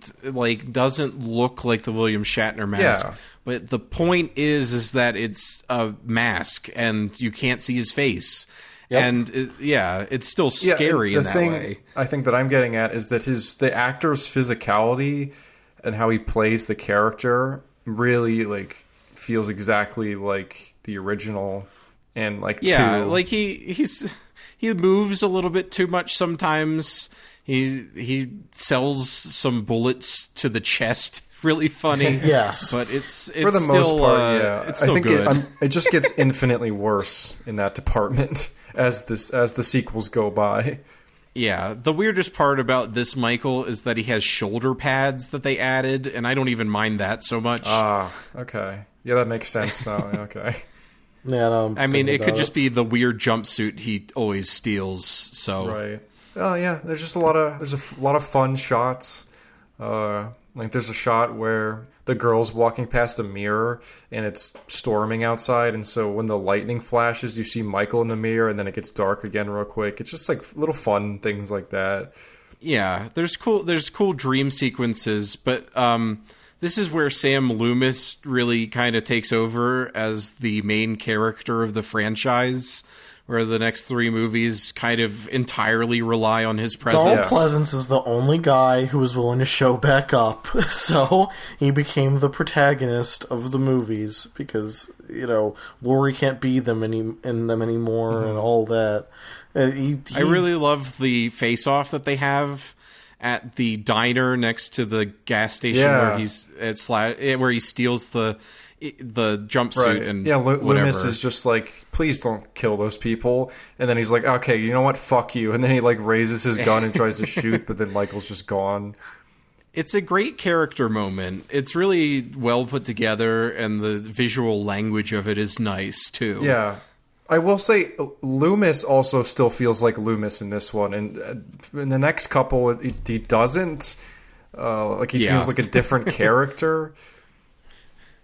doesn't look like the William Shatner mask. Yeah. But the point is that it's a mask and you can't see his face. Yep. And it's still scary in that way. I think that I'm getting at is that the actor's physicality and how he plays the character really feels exactly like the original, and he moves a little bit too much sometimes. He sells some bullets to the chest. Really funny. Yes. But it's for the still, most part, it's still I think good. It just gets infinitely worse in that department as the sequels go by. Yeah, the weirdest part about this Michael is that he has shoulder pads that they added, and I don't even mind that so much. Ah, okay. Yeah, that makes sense now. Okay. Yeah, no, I mean, it could just be the weird jumpsuit he always steals. So Right. Oh yeah, there's a lot of fun shots. Like there's a shot where the girl's walking past a mirror and it's storming outside, and so when the lightning flashes, you see Michael in the mirror, and then it gets dark again real quick. It's just like little fun things like that. yeah, there's cool dream sequences, but this is where Sam Loomis really kind of takes over as the main character of the franchise, where the next 3 movies kind of entirely rely on his presence. Donald Pleasance is the only guy who was willing to show back up, so he became the protagonist of the movies because, Laurie can't be in them anymore and all that. I really love the face-off that they have at the diner next to the gas station where he steals the jumpsuit Right. and Loomis whatever. is just like, please don't kill those people. And then he's like, okay, you know what? Fuck you. And then he like raises his gun and tries to shoot, but then Michael's just gone. It's a great character moment. It's really well put together, and the visual language of it is nice too. Yeah. I will say Loomis also still feels like Loomis in this one. And in the next couple, he doesn't. Like he feels like a different character.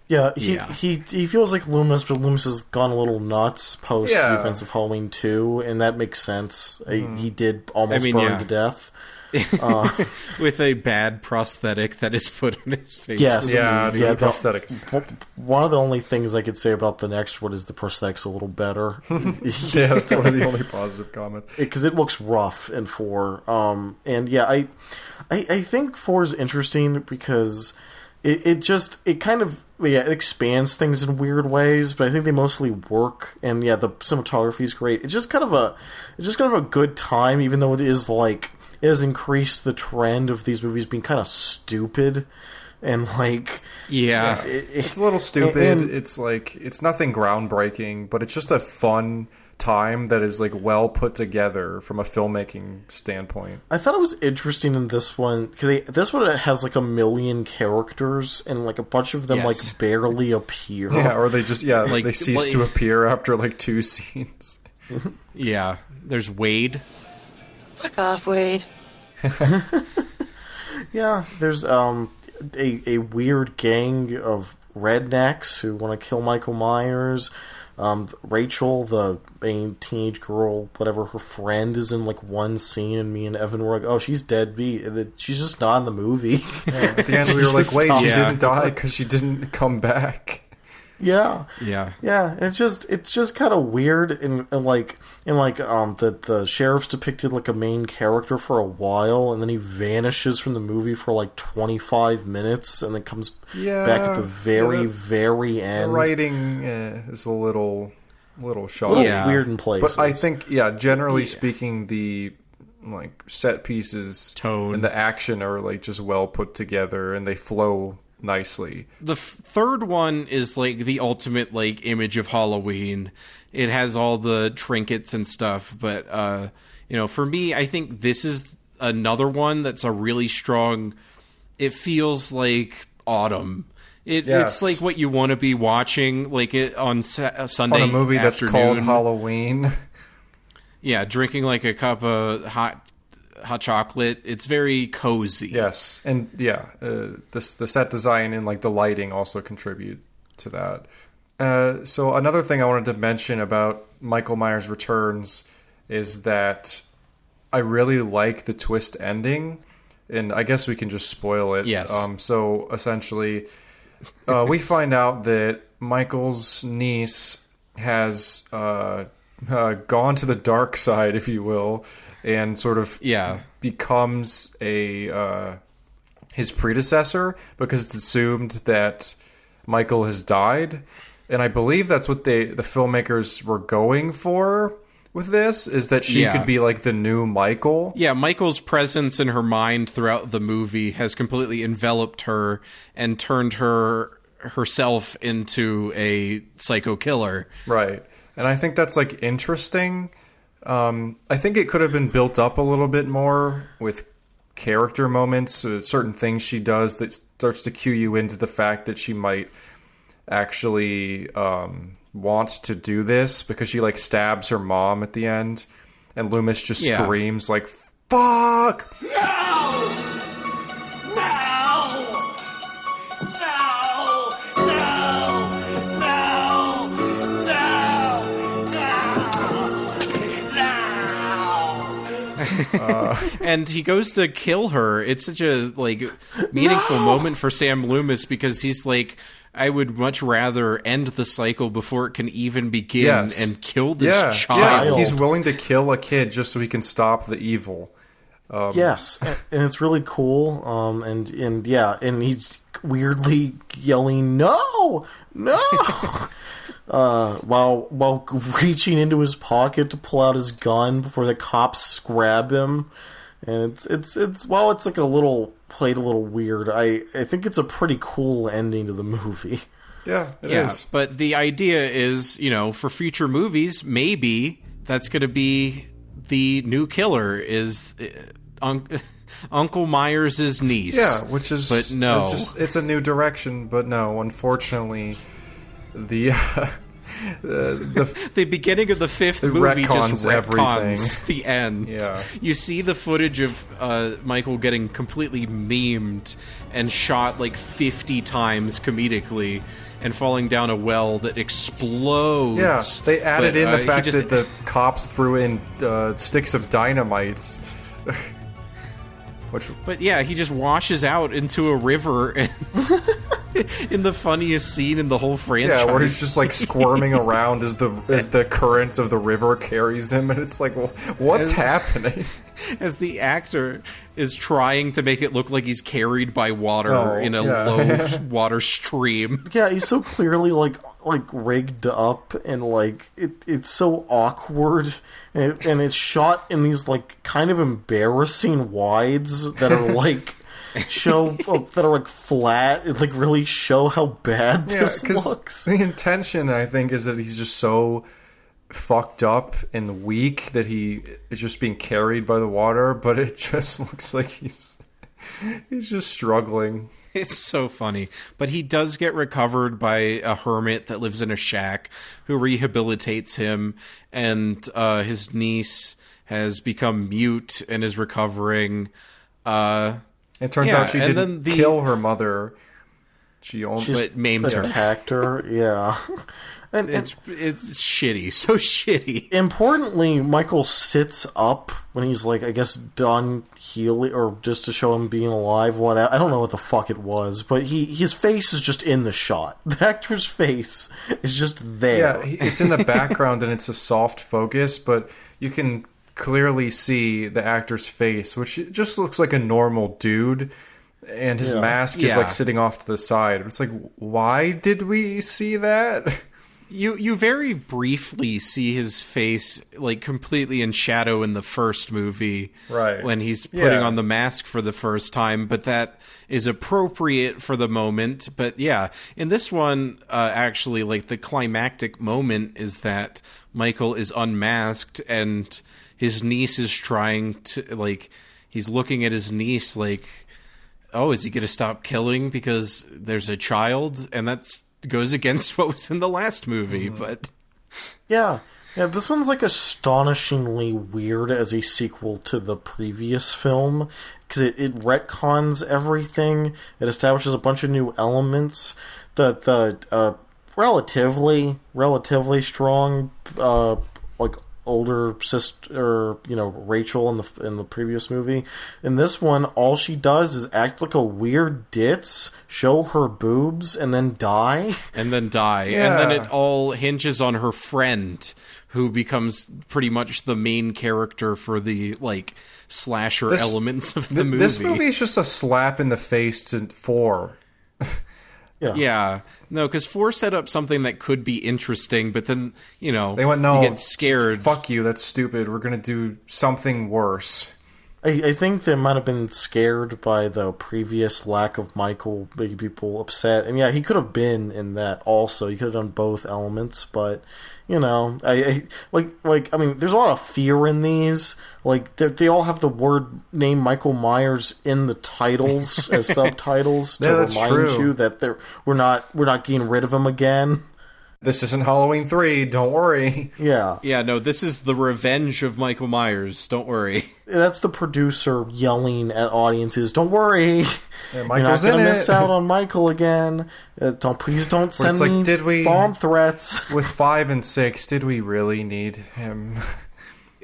Yeah, he feels like Loomis, but Loomis has gone a little nuts post the events of Halloween 2, and that makes sense. He did almost burn to death. With a bad prosthetic that is put on his face. Yes, the prosthetic is one of the only things I could say about the next one is the prosthetic's a little better. Yeah, that's one of the only positive comments. Because it looks rough in 4. And yeah, I think 4 is interesting because it kind of it expands things in weird ways, but I think they mostly work. And yeah, the cinematography is great. It's just kind of a good time, even though it is like it has increased the trend of these movies being kind of stupid and like it's a little stupid. It's like it's nothing groundbreaking, but it's just a fun time that is like well put together from a filmmaking standpoint. I thought it was interesting in this one because this one has like 1 million characters and like a bunch of them like barely appear. Yeah, or they just they cease to appear after like 2 scenes. Yeah, there's Wade. Fuck off, Wade. Yeah, there's a weird gang of rednecks who want to kill Michael Myers. Rachel, the main teenage girl, whatever, her friend is in like 1 scene, and me and Evan were like, "Oh, she's deadbeat," and then she's just not in the movie. Yeah, at the end, we were like, "Wait, she didn't die because she didn't come back." Yeah. Yeah. It's just kind of weird, and the sheriff's depicted like a main character for a while, and then he vanishes from the movie for like 25 minutes, and then comes back at the very end. The writing is a little shoddy, weird in places. But I think, generally speaking, the like set pieces, tone, and the action are like just well put together, and they flow nicely. The third one is like the ultimate like image of Halloween. It has all the trinkets and stuff, but for me, I think this is another one that's a really strong. It feels like autumn. It's like what you want to be watching, like it on Sunday on a movie that's afternoon. Called Halloween. Yeah, drinking like a cup of hot chocolate. It's very cozy. Yes, and the set design and like the lighting also contribute to that. So another thing I wanted to mention about Michael Myers Returns is that I really like the twist ending, and I guess we can just spoil it. Yes. So essentially, we find out that Michael's niece has gone to the dark side, if you will, and sort of becomes his predecessor because it's assumed that Michael has died. And I believe that's what the filmmakers were going for with this, is that she could be like the new Michael. Yeah, Michael's presence in her mind throughout the movie has completely enveloped her and turned herself into a psycho killer. Right. And I think that's like interesting. I think it could have been built up a little bit more with character moments, certain things she does that starts to cue you into the fact that she might actually wants to do this, because she like stabs her mom at the end, and Loomis just screams like, "Fuck!" And he goes to kill her. It's such a like meaningful moment for Sam Loomis, because he's like, I would much rather end the cycle before it can even begin and kill this child. Yeah. He's willing to kill a kid just so he can stop the evil. Yes, and it's really cool. And he's weirdly yelling, "No, no!" While reaching into his pocket to pull out his gun before the cops grab him. And it's while it's like a little weird, I think it's a pretty cool ending to the movie. Yeah, it is. But the idea is, for future movies, maybe that's going to be the new killer is Uncle Myers' niece. Yeah, which is, but no, it's a new direction. But no, unfortunately, the beginning of the fifth movie just retcons everything. The end. Yeah. You see the footage of Michael getting completely memed and shot like 50 times comedically and falling down a well that explodes. Yeah, they added in the fact that the cops threw in sticks of dynamite. But yeah, he just washes out into a river and in the funniest scene in the whole franchise. Yeah, where he's just like squirming around as the current of the river carries him, and it's like, well, what's happening? As the actor is trying to make it look like he's carried by water in a low water stream. Yeah, he's so clearly like rigged up, and like it's so awkward, and it's shot in these like kind of embarrassing wides that are like that are like flat. It like really show how bad this looks. The intention, I think, is that he's just so fucked up and weak that he is just being carried by the water, but it just looks like he's just struggling. It's so funny. But he does get recovered by a hermit that lives in a shack who rehabilitates him, and his niece has become mute and is recovering. It turns out she didn't kill her mother. She only maimed her. Attacked her, yeah. And it's shitty, so shitty. Importantly, Michael sits up when he's like, I guess, done healing, or just to show him being alive. I don't know what the fuck it was, but his face is just in the shot. The actor's face is just there. Yeah, it's in the background and it's a soft focus, but you can clearly see the actor's face, which just looks like a normal dude, and his mask is like sitting off to the side. It's like, why did we see that? You very briefly see his face like completely in shadow in the first movie, right, when he's putting on the mask for the first time, but that is appropriate for the moment. But yeah, in this one, actually, like the climactic moment is that Michael is unmasked and his niece is trying to, like, he's looking at his niece like, oh, is he going to stop killing because there's a child? And that's goes against what was in the last movie, but yeah, this one's like astonishingly weird as a sequel to the previous film, because it retcons everything. It establishes a bunch of new elements. The relatively strong like older sister, Rachel in the previous movie. In this one, all she does is act like a weird ditz, show her boobs, and then die. Yeah. And then it all hinges on her friend, who becomes pretty much the main character for the like slasher elements of the movie. This movie is just a slap in the face to 4. Yeah. No, because 4 set up something that could be interesting, but then, they went, no, you get scared. Fuck you, that's stupid. We're going to do something worse. I think they might have been scared by the previous lack of Michael, making people upset. And yeah, he could have been in that also. He could have done both elements, but you know, I mean, there's a lot of fear in these. Like they all have the word name Michael Myers in the titles as subtitles to remind you that we're not getting rid of him again. This isn't Halloween 3, don't worry. Yeah. Yeah, no, this is the revenge of Michael Myers, don't worry. That's the producer yelling at audiences, don't worry. Yeah, You're not going to miss out on Michael again. Please don't send me bomb threats. With 5 and 6, did we really need him?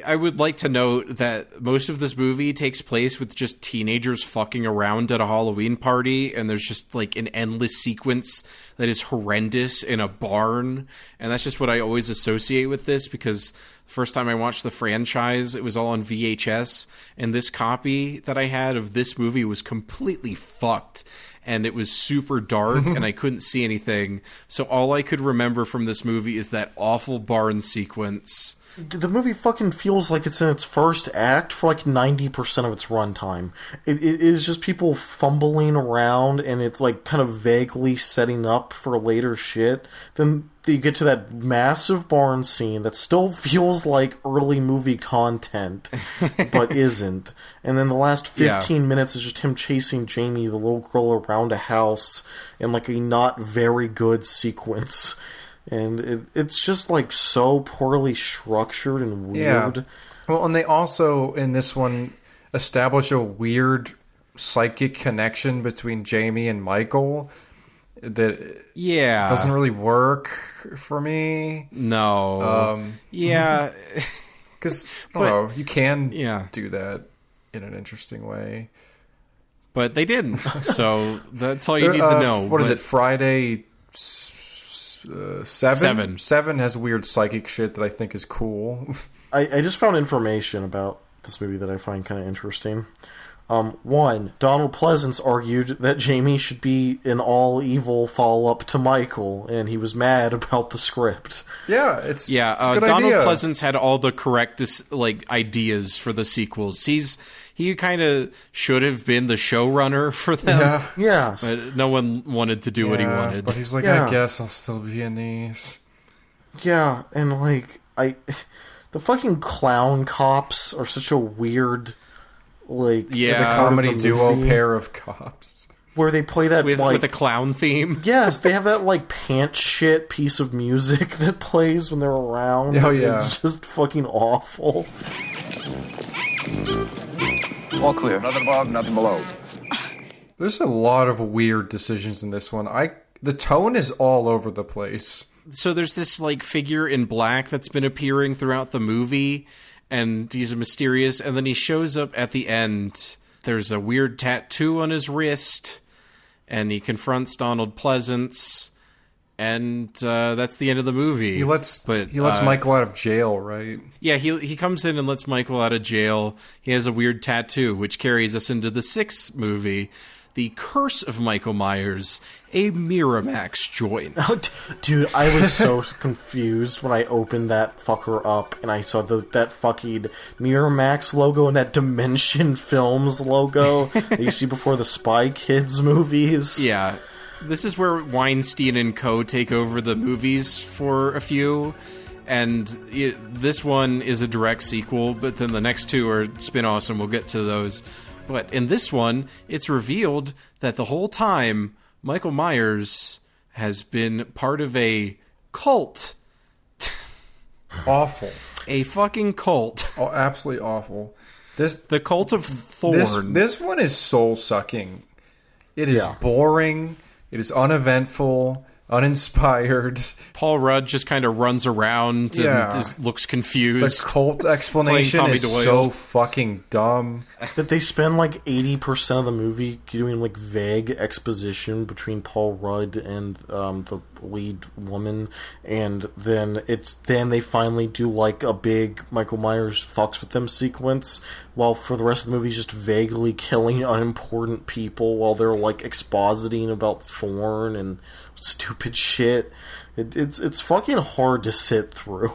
I would like to note that most of this movie takes place with just teenagers fucking around at a Halloween party, and there's just like an endless sequence that is horrendous in a barn, and that's just what I always associate with this, because the first time I watched the franchise, it was all on VHS, and this copy that I had of this movie was completely fucked, and it was super dark, and I couldn't see anything, so all I could remember from this movie is that awful barn sequence. The movie fucking feels like it's in its first act for like 90% of its runtime. It is just people fumbling around, and it's like kind of vaguely setting up for later shit. Then you get to that massive barn scene that still feels like early movie content, but isn't. And then the last 15 minutes is just him chasing Jamie, the little girl, around a house in like a not very good sequence. And it's just like so poorly structured and weird. Yeah. Well, and they also, in this one, establish a weird psychic connection between Jamie and Michael that doesn't really work for me. No. Yeah. Because, I don't know, you can do that in an interesting way. But they didn't. So that's all you need to know. What is it, Friday... 7 has weird psychic shit that I think is cool. I just found information about this movie that I find kind of interesting. One, Donald Pleasance argued that Jamie should be an all-evil follow-up to Michael, and he was mad about the script. Yeah, it's a good Donald idea. Pleasance had all the correct ideas for the sequels. He kind of should have been the showrunner for them. Yeah. Yes. But no one wanted to do what he wanted. But he's like, I guess I'll still be in these. Yeah, and like, the fucking clown cops are such a weird, like... the comedy duo pair of cops. Where they play that, with a clown theme. Yes, they have that, like, pants shit piece of music that plays when they're around. Oh, yeah. It's just fucking awful. All clear. Nothing above, nothing below. There's a lot of weird decisions in this one. The tone is all over the place. So there's this like figure in black that's been appearing throughout the movie, and he's mysterious, and then he shows up at the end. There's a weird tattoo on his wrist, and he confronts Donald Pleasance, and that's the end of the movie. He lets Michael out of jail, right? Yeah, he comes in and lets Michael out of jail. He has a weird tattoo, which carries us into the 6th movie, The Curse of Michael Myers, a Miramax joint. Oh, dude, I was so confused when I opened that fucker up and I saw that fucking Miramax logo and that Dimension Films logo that you see before the Spy Kids movies. Yeah. This is where Weinstein and Co. take over the movies for a few, and this one is a direct sequel, but then the next 2 are spin-offs, and we'll get to those. But in this one, it's revealed that the whole time, Michael Myers has been part of a cult. Awful. A fucking cult. Oh, absolutely awful. The Cult of Thorn. This one is soul-sucking. It is boring. It is uneventful, uninspired. Paul Rudd just kind of runs around and looks confused. The cult explanation is so fucking dumb. That they spend like 80% of the movie doing like vague exposition between Paul Rudd and the lead woman, and then they finally do like a big Michael Myers fucks with them sequence, while for the rest of the movie he's just vaguely killing unimportant people while they're like expositing about Thorn and stupid shit. It's fucking hard to sit through.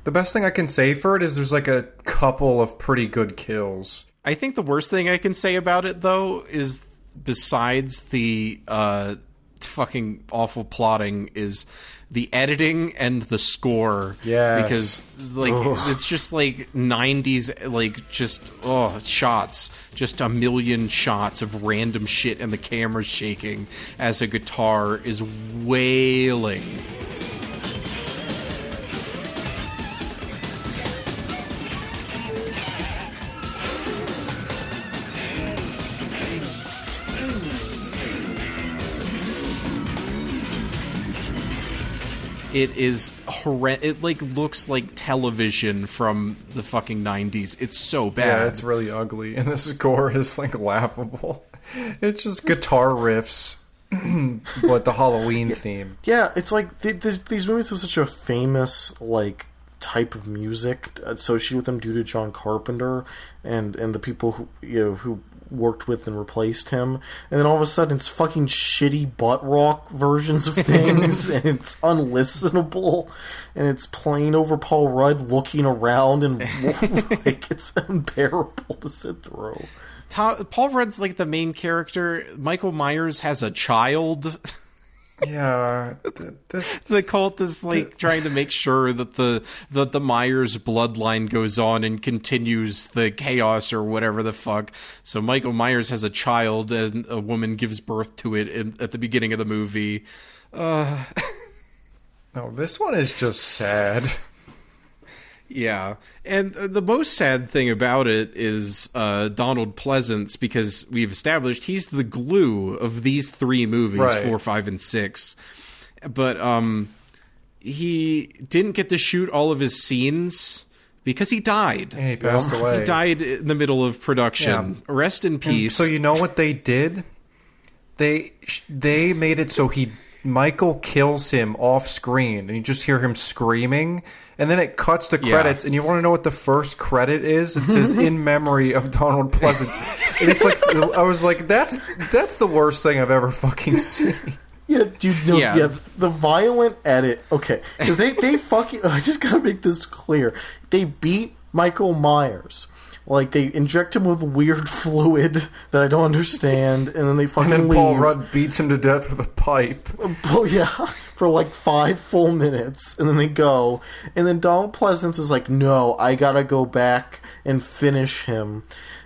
The best thing I can say for it is there's like a couple of pretty good kills. I think the worst thing I can say about it, though, is besides the fucking awful plotting, is the editing and the score. Yes. Because, like, it's just, like, 90s, like, just, shots. Just a million shots of random shit and the camera's shaking as a guitar is wailing. It is horrendous. It, like, looks like television from the fucking 90s. It's so bad. Yeah, it's really ugly. And the score is, like, laughable. It's just guitar riffs, but the Halloween theme. Yeah, it's like these movies have such a famous, like, type of music associated with them due to John Carpenter and the people who worked with and replaced him, and then all of a sudden it's fucking shitty butt rock versions of things and it's unlistenable and it's playing over Paul Rudd looking around and like it's unbearable to sit through. Paul Rudd's like the main character. Michael Myers has a child. Yeah, the cult is like trying to make sure that the Myers bloodline goes on and continues the chaos or whatever the fuck. So Michael Myers has a child and a woman gives birth to it at the beginning of the movie. No, this one is just sad. Yeah, and the most sad thing about it is Donald Pleasance, because we've established he's the glue of these three movies, right. 4, 5, and 6. But he didn't get to shoot all of his scenes because he died. Yeah, he passed away. He died in the middle of production. Yeah. Rest in peace. And so you know what they did? They made it so Michael kills him off screen, and you just hear him screaming, and then it cuts to credits, and you want to know what the first credit is? It says, in memory of Donald Pleasance. And it's like, I was like, that's the worst thing I've ever fucking seen. Yeah, dude, no, yeah, the violent edit, okay, because they fucking, I just gotta make this clear, they beat Michael Myers. Like, they inject him with weird fluid that I don't understand, and then they fucking leave. And then Paul Rudd beats him to death with a pipe. Oh, yeah, for like 5 full minutes, and then they go. And then Donald Pleasance is like, no, I gotta go back and finish him.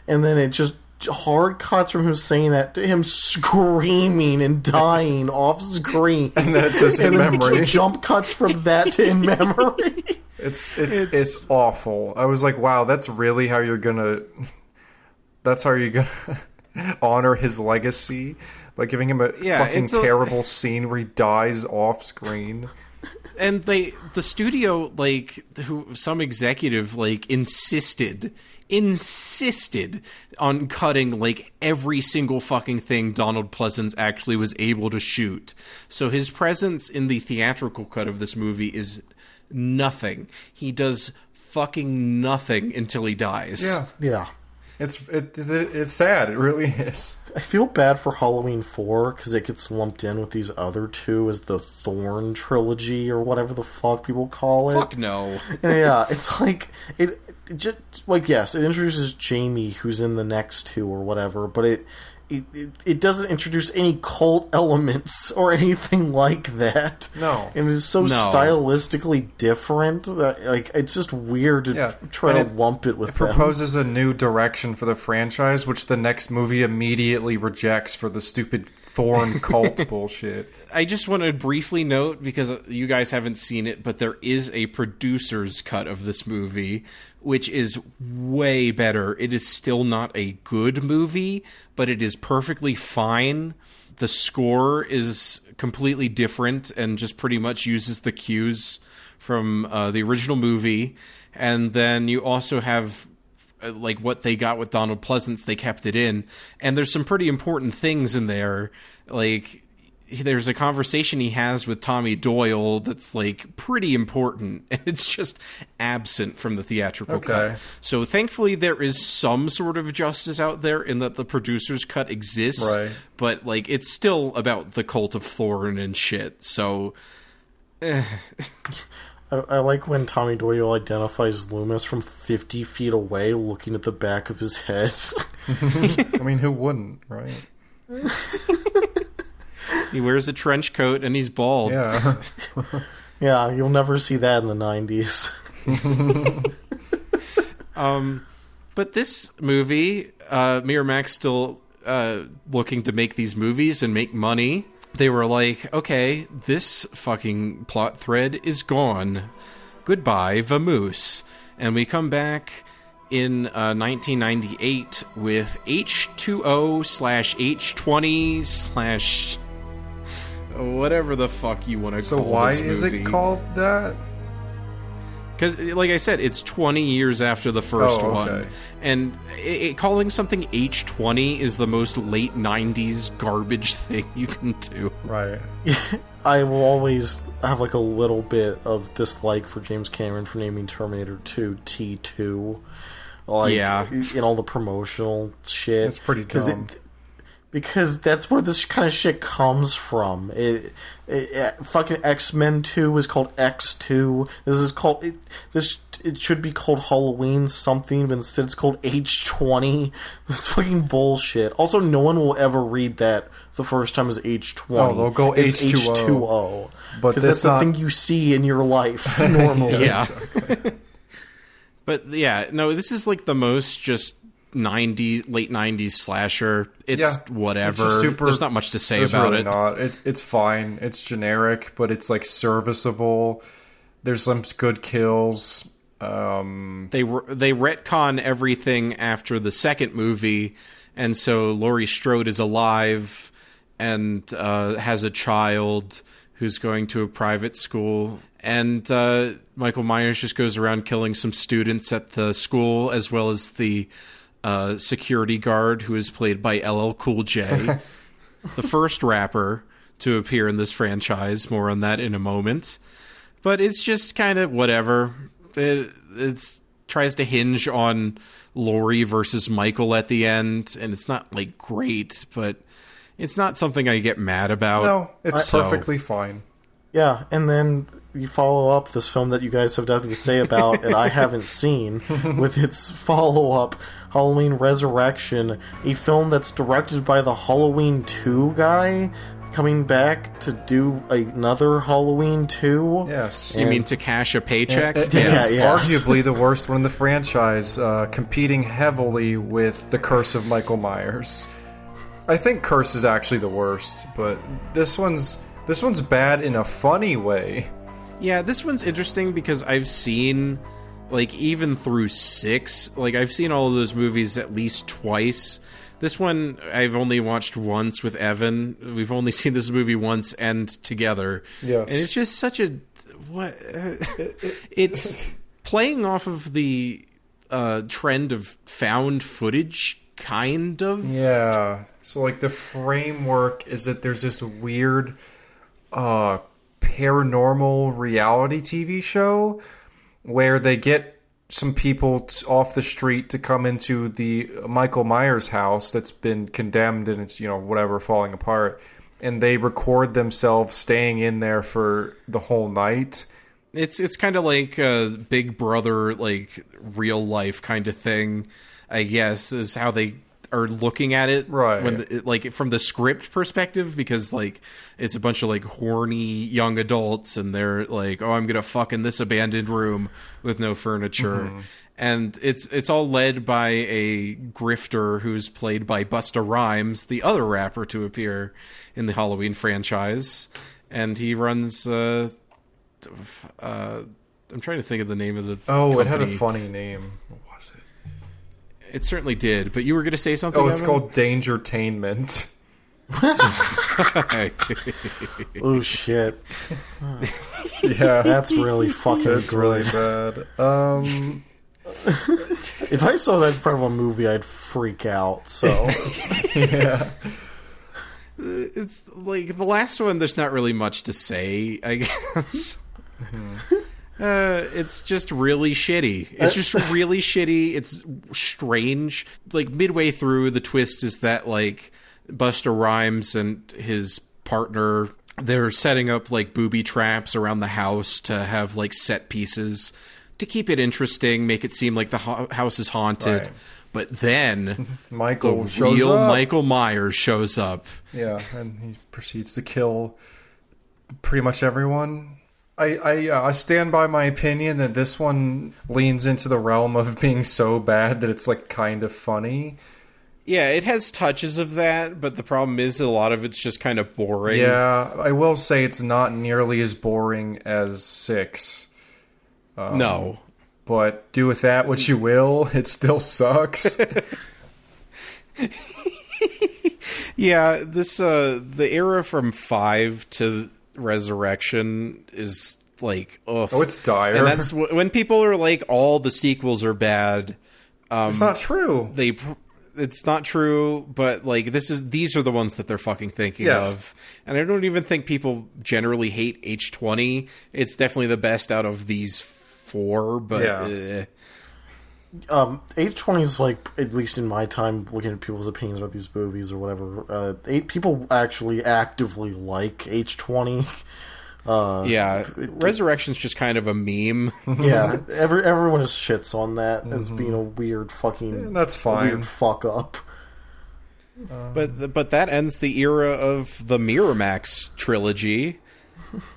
And then it just hard cuts from him saying that to him screaming and dying off screen. And then it says in memory. Jump cuts from that to in memory. It's awful. I was like, wow, that's really how you're gonna honor his legacy by giving him a fucking terrible scene where he dies off screen. And the studio, like, some executive, like, insisted on cutting, like, every single fucking thing Donald Pleasance actually was able to shoot. So his presence in the theatrical cut of this movie is nothing. He does fucking nothing until he dies. Yeah. It's sad. It really is. I feel bad for Halloween 4 because it gets lumped in with these other two as the Thorn trilogy or whatever the fuck people call it. Fuck no. Yeah, it's like it just like, yes, it introduces Jamie, who's in the next two or whatever, but it doesn't introduce any cult elements or anything like that. No. And it's so stylistically different that, like, it's just weird to try to lump it with them. It proposes a new direction for the franchise, which the next movie immediately rejects for the stupid Thorn cult bullshit. I just want to briefly note, because you guys haven't seen it, but there is a producer's cut of this movie, which is way better. It is still not a good movie, but it is perfectly fine. The score is completely different and just pretty much uses the cues from the original movie. And then you also have like what they got with Donald Pleasance, they kept it in. And there's some pretty important things in there. Like, there's a conversation he has with Tommy Doyle that's, like, pretty important, and it's just absent from the theatrical cut. So thankfully there is some sort of justice out there in that the producer's cut exists, right. But, like, it's still about the cult of Thorn and shit, so I like when Tommy Doyle identifies Loomis from 50 feet away, looking at the back of his head. I mean, who wouldn't, right? He wears a trench coat and he's bald. Yeah. Yeah, you'll never see that in the 90s. But this movie, Miramax still looking to make these movies and make money. They were like, okay, this fucking plot thread is gone. Goodbye, vamoose. And we come back in 1998 with H2O/H20/ whatever the fuck you want to So call why this movie. is it called that? Because, like I said, it's 20 years after the first Oh, one. okay. And calling something H20 is the most late 90s garbage thing you can do. Right. I will always have like a little bit of dislike for James Cameron for naming Terminator 2 T2. Like, Yeah. in all the promotional shit. It's pretty dumb. Because that's where this kind of shit comes from. Fucking X-Men 2 is called X2. It should be called Halloween something, but instead it's called H20. This fucking bullshit. Also, no one will ever read that the first time as H20. Oh, they'll go It's H2O. H2O. But Because that's the thing you see in your life normally. Yeah. But yeah, no, this is like the most just late 90s slasher. It's whatever. It's just super, there's not much to say there's about really it. Not. It's fine. It's generic, but it's like serviceable. There's some good kills. They retcon everything after the second movie, and so Laurie Strode is alive and has a child who's going to a private school. And Michael Myers just goes around killing some students at the school, as well as the security guard, who is played by LL Cool J, the first rapper to appear in this franchise. More on that in a moment. But it's just kind of whatever. It tries to hinge on Laurie versus Michael at the end, and it's not like great, but it's not something I get mad about. No, it's perfectly fine. Yeah, and then you follow up this film that you guys have nothing to say about and I haven't seen with its follow-up, Halloween Resurrection, a film that's directed by the Halloween 2 guy, coming back to do another Halloween 2. Yes. You mean to cash a paycheck? It Yes. is yes. arguably the worst one in the franchise, competing heavily with The Curse of Michael Myers. I think Curse is actually the worst, but this one's bad in a funny way. Yeah, this one's interesting because I've seen, like, even through 6, like, I've seen all of those movies at least twice. This one I've only watched once with Evan. We've only seen this movie once and together. Yes. And it's just such a... It's playing off of the trend of found footage, kind of. Yeah. So, like, the framework is that there's this weird paranormal reality TV show where they get some people off the street to come into the Michael Myers house that's been condemned and it's, whatever, falling apart. And they record themselves staying in there for the whole night. It's kind of like a Big Brother, like, real life kind of thing, I guess, is how they are looking at it, right? When like from the script perspective, because like it's a bunch of like horny young adults, and they're like, "Oh, I'm gonna fuck in this abandoned room with no furniture," and it's all led by a grifter who's played by Busta Rhymes, the other rapper to appear in the Halloween franchise, and he runs. I'm trying to think of the name of the. Oh, company. It had a funny name. What was it? It certainly did, but you were going to say something. Oh, it's Evan? called Dangertainment. Oh shit! Yeah, that's really fucking. That's really bad. If I saw that in front of a movie, I'd freak out. So yeah, it's like the last one. There's not really much to say, I guess. It's just really shitty. It's just really shitty. It's strange. Like midway through, the twist is that like Busta Rhymes and his partner they're setting up like booby traps around the house to have like set pieces to keep it interesting, make it seem like the house is haunted. Right. But then Michael the shows real up. Michael Myers shows up. Yeah, and he proceeds to kill pretty much everyone. I stand by my opinion that this one leans into the realm of being so bad that it's like kind of funny. Yeah, it has touches of that, but the problem is a lot of it's just kind of boring. Yeah, I will say it's not nearly as boring as 6. No. But do with that what you will, it still sucks. Yeah, this the era from 5 to Resurrection is like, ugh. Oh, it's dire. And that's when people are like, all the sequels are bad. It's not true. It's not true, but like these are the ones that they're fucking thinking of. And I don't even think people generally hate H20. It's definitely the best out of these 4, but H20 is like, at least in my time looking at people's opinions about these movies or whatever, people actually actively like H20. Resurrection's just kind of a meme. Yeah, everyone just shits on that as being a weird fucking that's fine. weird fuck up. But that ends the era of the Miramax trilogy.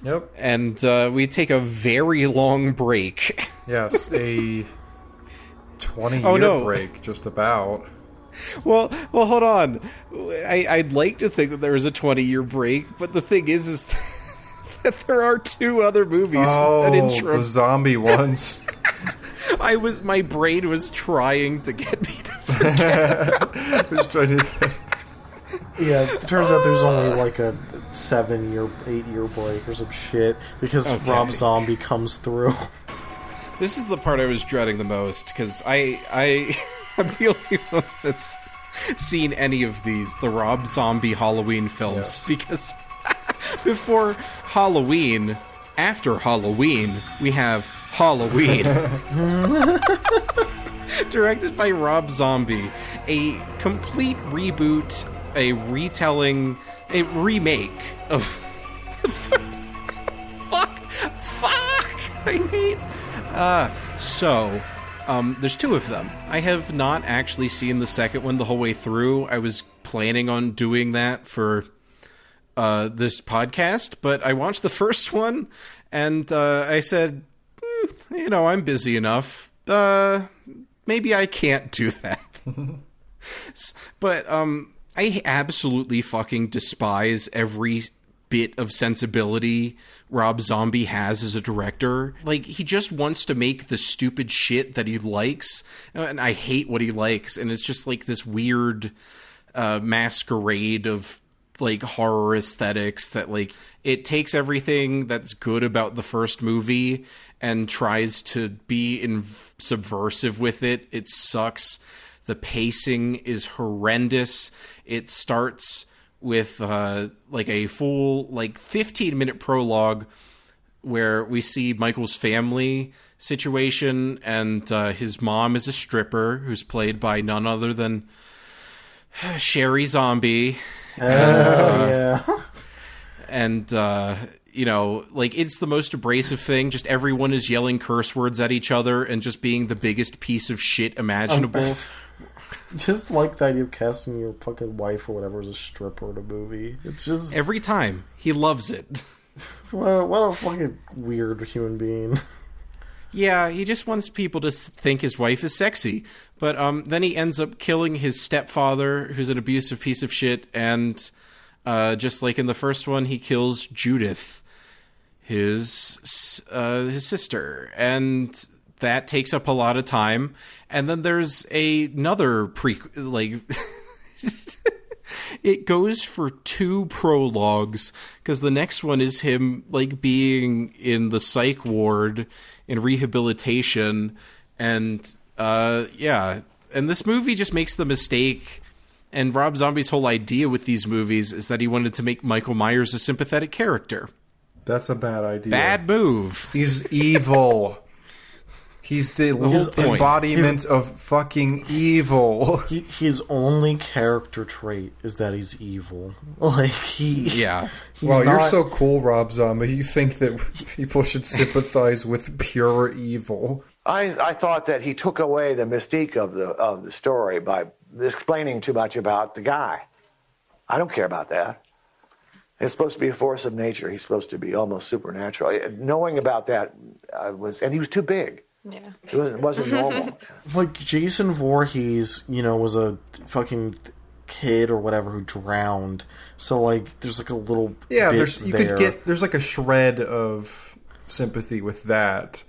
Yep. And we take a very long break. Yes, a 20-year break, just about. Well, hold on. I'd like to think that there was a 20-year break, but the thing is that there are 2 other movies. The zombie ones. My brain was trying to get me to forget. was trying to. Yeah, it turns out there's only like a 7-year, 8-year break or some shit because Rob Zombie comes through. This is the part I was dreading the most, because I'm the only one that's seen any of these, the Rob Zombie Halloween films, because before Halloween, after Halloween, we have Halloween. Directed by Rob Zombie, a complete reboot, a retelling, a remake of fuck, I hate. There's 2 of them. I have not actually seen the second one the whole way through. I was planning on doing that for this podcast, but I watched the first one, and I said, I'm busy enough. Maybe I can't do that. But I absolutely fucking despise every bit of sensibility Rob Zombie has as a director. Like, he just wants to make the stupid shit that he likes, and I hate what he likes, and it's just like this weird masquerade of like horror aesthetics that like it takes everything that's good about the first movie and tries to be subversive with it. It sucks. The pacing is horrendous. It starts with like a full like 15-minute prologue where we see Michael's family situation, and his mom is a stripper who's played by none other than Sherry Zombie. And like, it's the most abrasive thing. Just everyone is yelling curse words at each other and just being the biggest piece of shit imaginable. Just like the idea of casting your fucking wife or whatever as a stripper in a movie. It's just... Every time. He loves it. What a fucking weird human being. Yeah, he just wants people to think his wife is sexy. But then he ends up killing his stepfather, who's an abusive piece of shit, and just like in the first one, he kills Judith, his sister, and that takes up a lot of time. And then there's another it goes for 2 prologues, because the next one is him like being in the psych ward in rehabilitation, and and this movie just makes the mistake. And Rob Zombie's whole idea with these movies is that he wanted to make Michael Myers a sympathetic character. That's a bad idea. Bad move. He's evil. He's the whole point. embodiment of fucking evil. His only character trait is that he's evil. Like, Yeah. Wow, you're so cool, Rob Zombie. You think that people should sympathize with pure evil. I thought that he took away the mystique of the story by explaining too much about the guy. I don't care about that. It's supposed to be a force of nature. He's supposed to be almost supernatural. Knowing about that and he was too big. Yeah. It wasn't normal. Like, Jason Voorhees, was a fucking kid or whatever who drowned. So, like, there's like a little there's like a shred of sympathy with that.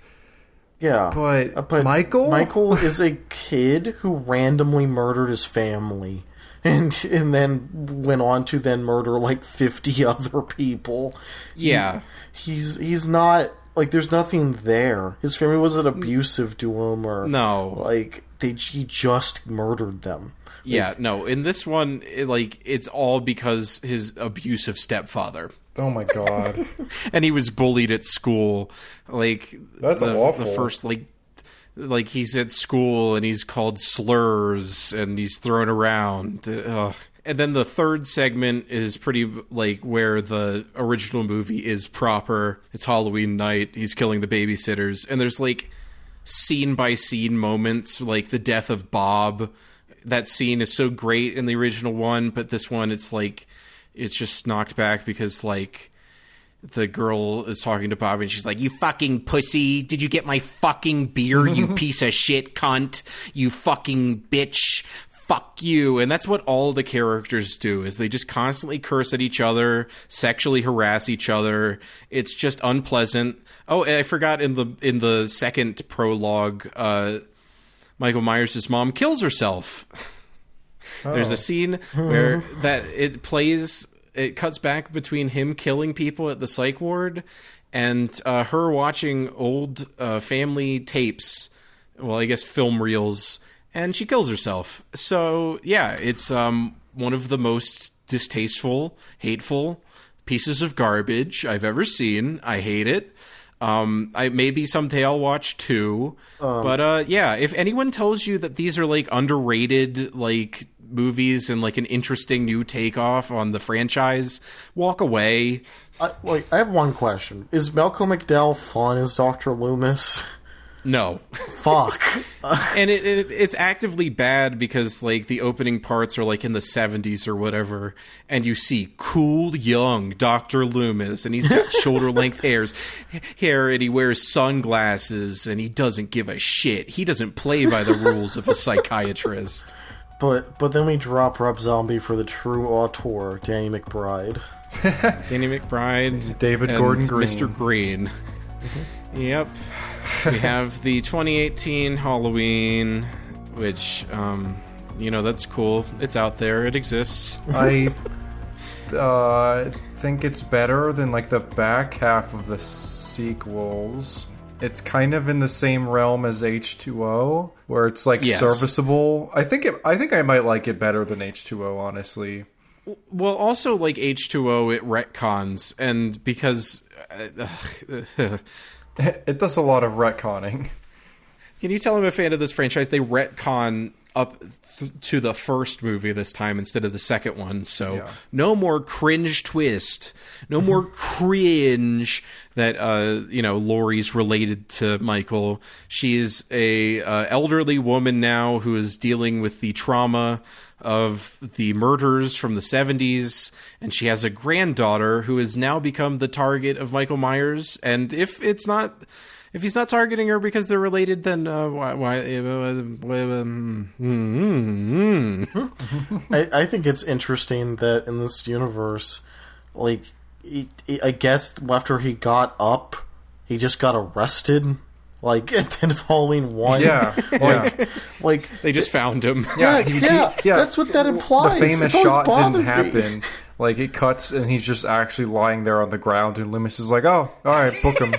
Yeah. But Michael is a kid who randomly murdered his family. And then went on to then murder like 50 other people. Yeah. He's not, like, there's nothing there. His family wasn't abusive to him or... No. Like, he just murdered them. Yeah, no. In this one, it's all because his abusive stepfather. Oh my god. And he was bullied at school. Like, that's awful. The first, like he's at school and he's called slurs and he's thrown around. Ugh. And then the third segment is pretty like where the original movie is proper. It's Halloween night. He's killing the babysitters. And there's like scene by scene moments, like the death of Bob. That scene is so great in the original one, but this one it's just knocked back because like the girl is talking to Bob and she's like, "You fucking pussy. Did you get my fucking beer, you piece of shit cunt? You fucking bitch. Fuck you." And that's what all the characters do, is they just constantly curse at each other, sexually harass each other. It's just unpleasant. Oh, and I forgot in the second prologue, Michael Myers' mom kills herself. There's a scene where it cuts back between him killing people at the psych ward and her watching old family tapes, well, I guess film reels, and she kills herself. So, yeah, it's one of the most distasteful, hateful pieces of garbage I've ever seen. I hate it. Maybe someday I'll watch 2. But yeah, if anyone tells you that these are like underrated like movies and like an interesting new takeoff on the franchise, walk away. I have one question. Is Malcolm McDowell fun as Dr. Loomis? No. Fuck. And it's actively bad because like the opening parts are like in the 70s or whatever, and you see cool young Dr. Loomis, and he's got shoulder length hair, and he wears sunglasses, and he doesn't give a shit. He doesn't play by the rules of a psychiatrist. But then we drop Rob Zombie for the true auteur, Danny McBride. Danny McBride, David Gordon Green, Mr. Green. Yep. We have the 2018 Halloween, which, that's cool. It's out there. It exists. I think it's better than, like, the back half of the sequels. It's kind of in the same realm as H2O, where it's, like, serviceable. I think I might like it better than H2O, honestly. Well, also, like, H2O, it retcons, and because... It does a lot of retconning. Can you tell I'm a fan of this franchise? They retcon up to the first movie this time instead of the second one. So no more cringe twist. No more cringe that, Laurie's related to Michael. She is a elderly woman now who is dealing with the trauma of the murders from the 70s, and she has a granddaughter who has now become the target of Michael Myers. And if he's not targeting her because they're related, then why? I think it's interesting that in this universe, like, I guess after he got up, he just got arrested. Like, at the end of Halloween 1. Yeah. Like they just found him. Yeah, that's what that implies. The famous shot didn't happen. Like, it cuts and he's just actually lying there on the ground, and Loomis is like, "Oh, all right, book him."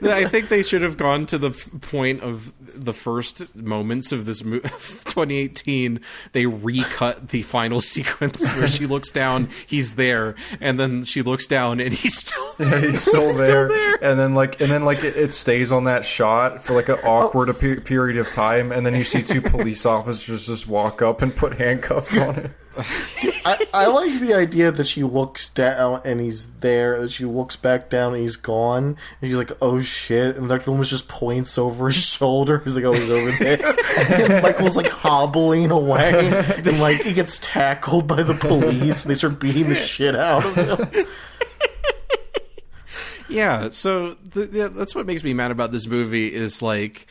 I think they should have gone to the point of the first moments of this 2018. They recut the final sequence where she looks down, he's there, and then she looks down and he's still there. Yeah, he's still there. And then it stays on that shot for like an awkward period of time, and then you see two police officers just walk up and put handcuffs on it. I like the idea that she looks down and he's there, that she looks back down and he's gone, and she's like, oh shit, and Michael almost just points over his shoulder. He's like, oh, he's over there. And Michael's like hobbling away, and like he gets tackled by the police, and they start beating the shit out of him. Yeah, so that's what makes me mad about this movie is, like,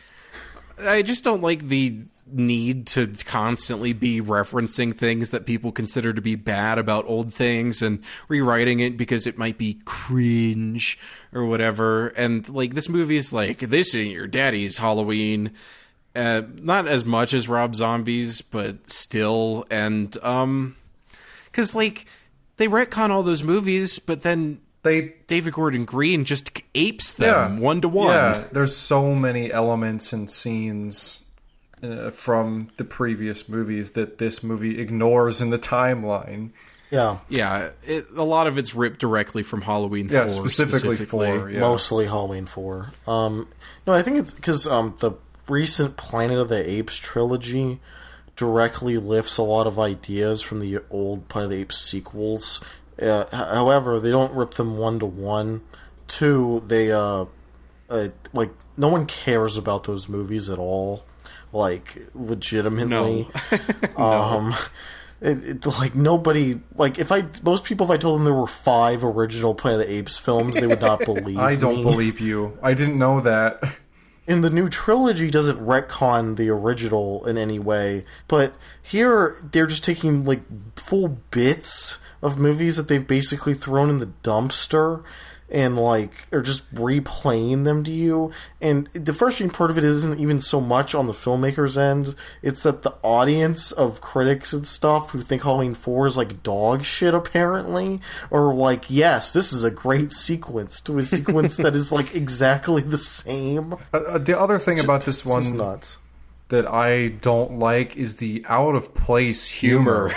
I just don't like the need to constantly be referencing things that people consider to be bad about old things and rewriting it because it might be cringe or whatever. And, like, this movie is like, this ain't your daddy's Halloween. Not as much as Rob Zombie's, but still. And, because, like, they retcon all those movies, but then David Gordon Green just apes them one to one. Yeah, there's so many elements and scenes from the previous movies that this movie ignores in the timeline. Yeah, a lot of it's ripped directly from Halloween 4. Specifically 4. Yeah. Mostly Halloween 4. No, I think it's because the recent Planet of the Apes trilogy directly lifts a lot of ideas from the old Planet of the Apes sequels. However, they don't rip them one to one. Two, they like, no one cares about those movies at all. Like, legitimately. No. Like, nobody, like, if I told them there were 5 original Planet of the Apes films, they would not believe me. I don't believe you. I didn't know that. And the new trilogy doesn't retcon the original in any way, but here they're just taking, like, full bits of movies that they've basically thrown in the dumpster and, like, are just replaying them to you. And the frustrating part of it isn't even so much on the filmmaker's end. It's that the audience of critics and stuff who think Halloween 4 is, like, dog shit, apparently, are like, yes, this is a great sequence to a sequence that is, like, exactly the same. The other thing about this one is nuts. That I don't like is the out-of-place humor.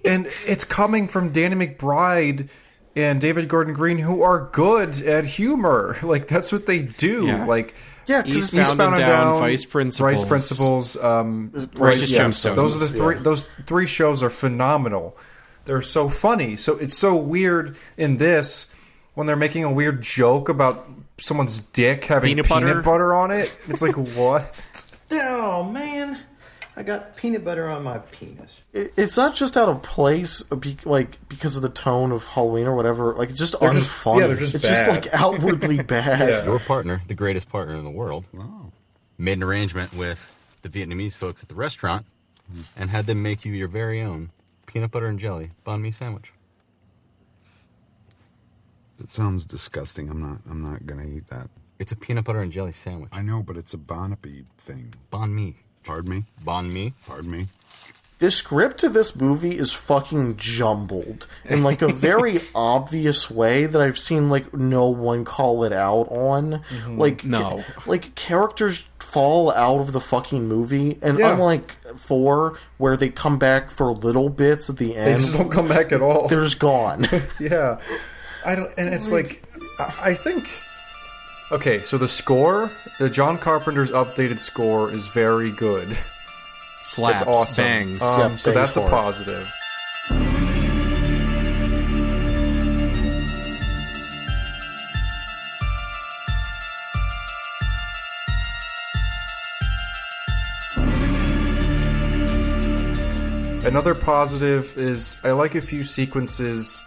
And it's coming from Danny McBride and David Gordon Green, who are good at humor. Like, that's what they do. Yeah. Like, Eastbound and Down, Vice Principals, Righteous Gemstones. Those are those 3 shows are phenomenal. They're so funny. So it's so weird in this when they're making a weird joke about someone's dick having peanut butter on it. It's like, what? Oh, man. I got peanut butter on my penis. It's not just out of place, like, because of the tone of Halloween or whatever. Like, it's just unfunny. They're just it's bad. Just, like, outwardly bad. Yeah. Your partner, the greatest partner in the world, made an arrangement with the Vietnamese folks at the restaurant and had them make you your very own peanut butter and jelly banh mi sandwich. That sounds disgusting. I'm not gonna eat that. It's a peanut butter and jelly sandwich. I know, but it's a Bonaparte thing. Banh mi. Pardon me? Banh mi. Pardon me? The script to this movie is fucking jumbled in, like, a very obvious way that I've seen, like, no one call it out on. Mm-hmm. Like, no. Like, characters fall out of the fucking movie, and unlike 4, where they come back for little bits at the end, They just don't come back at all. they're just gone. Yeah. And it's like, I think... Okay, so the score, the John Carpenter's updated score is very good. Slaps, it's awesome. bangs. So that's a positive. Another positive is I like a few sequences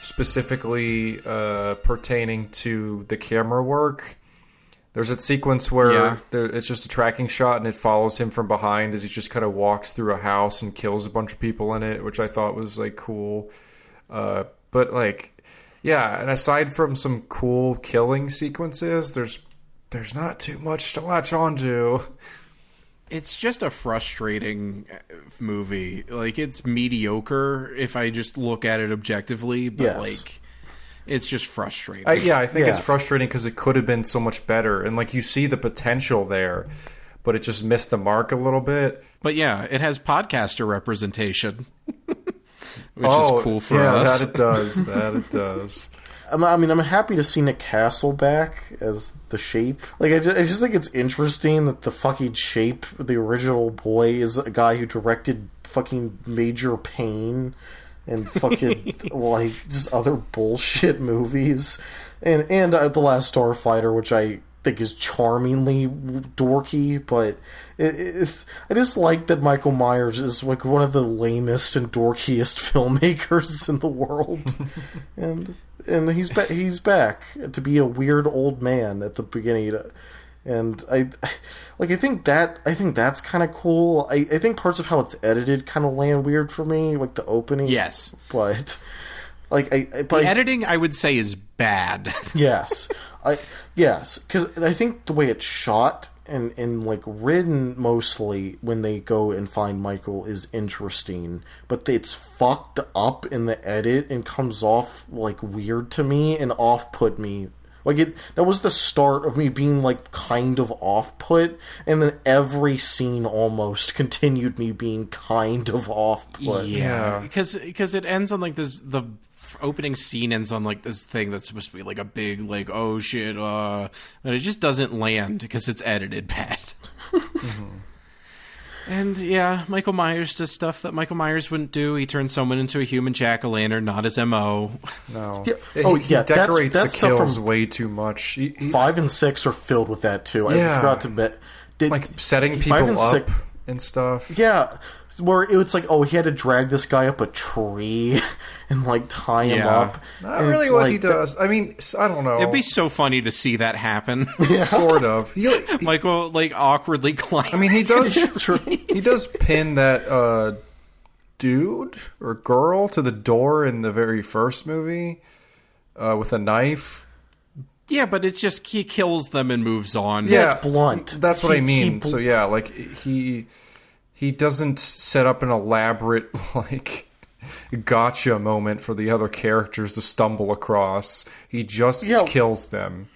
specifically pertaining to the camera work. There's a sequence where it's just a tracking shot and it follows him from behind as he just kind of walks through a house and kills a bunch of people in it, which I thought was, like, cool. But, like, yeah, and aside from some cool killing sequences, there's not too much to latch onto. It's just a frustrating movie. Like, it's mediocre if I just look at it objectively, but like, It's just frustrating. I think it's frustrating because it could have been so much better, and like you see the potential there, but it just missed the mark a little bit. But yeah, it has podcaster representation, which is cool for us. That it does. That it does. I mean, I'm happy to see Nick Castle back as the Shape. Like, I just think it's interesting that the fucking Shape, the original boy, is a guy who directed fucking Major Pain and fucking like just other bullshit movies, and The Last Starfighter, which I think is charmingly dorky, but it's I just like that Michael Myers is like one of the lamest and dorkiest filmmakers in the world, and he's back to be a weird old man at the beginning. And I think that's kind of cool. I think parts of how it's edited kind of land weird for me, like the opening. Yes, but editing, I would say, is bad. Yes, because I think the way it's shot and like written mostly when they go and find Michael is interesting, but it's fucked up in the edit and comes off like weird to me and off-put me. Like that was the start of me being like kind of off-put, and then every scene almost continued me being kind of off-put. Yeah, because it ends on like this. The opening scene ends on like this thing that's supposed to be like a big like oh shit, and it just doesn't land because it's edited bad. Mm-hmm. And yeah, Michael Myers does stuff that Michael Myers wouldn't do. He turns someone into a human jack-o'-lantern, not his MO. No. Yeah. He decorates the kills way too much. 5 and 6 are filled with that too. Yeah. I forgot to bet. Like setting people up and stuff. Yeah. Where it's like, oh, he had to drag this guy up a tree and like tie him up. Not really what he does. I mean, I don't know. It'd be so funny to see that happen. Yeah. Sort of. Michael like awkwardly climb. I mean, he does pin that dude or girl to the door in the very first movie with a knife. Yeah, but it's just he kills them and moves on. Yeah, it's blunt. That's what I mean. So yeah, like he doesn't set up an elaborate like gotcha moment for the other characters to stumble across. He just kills them.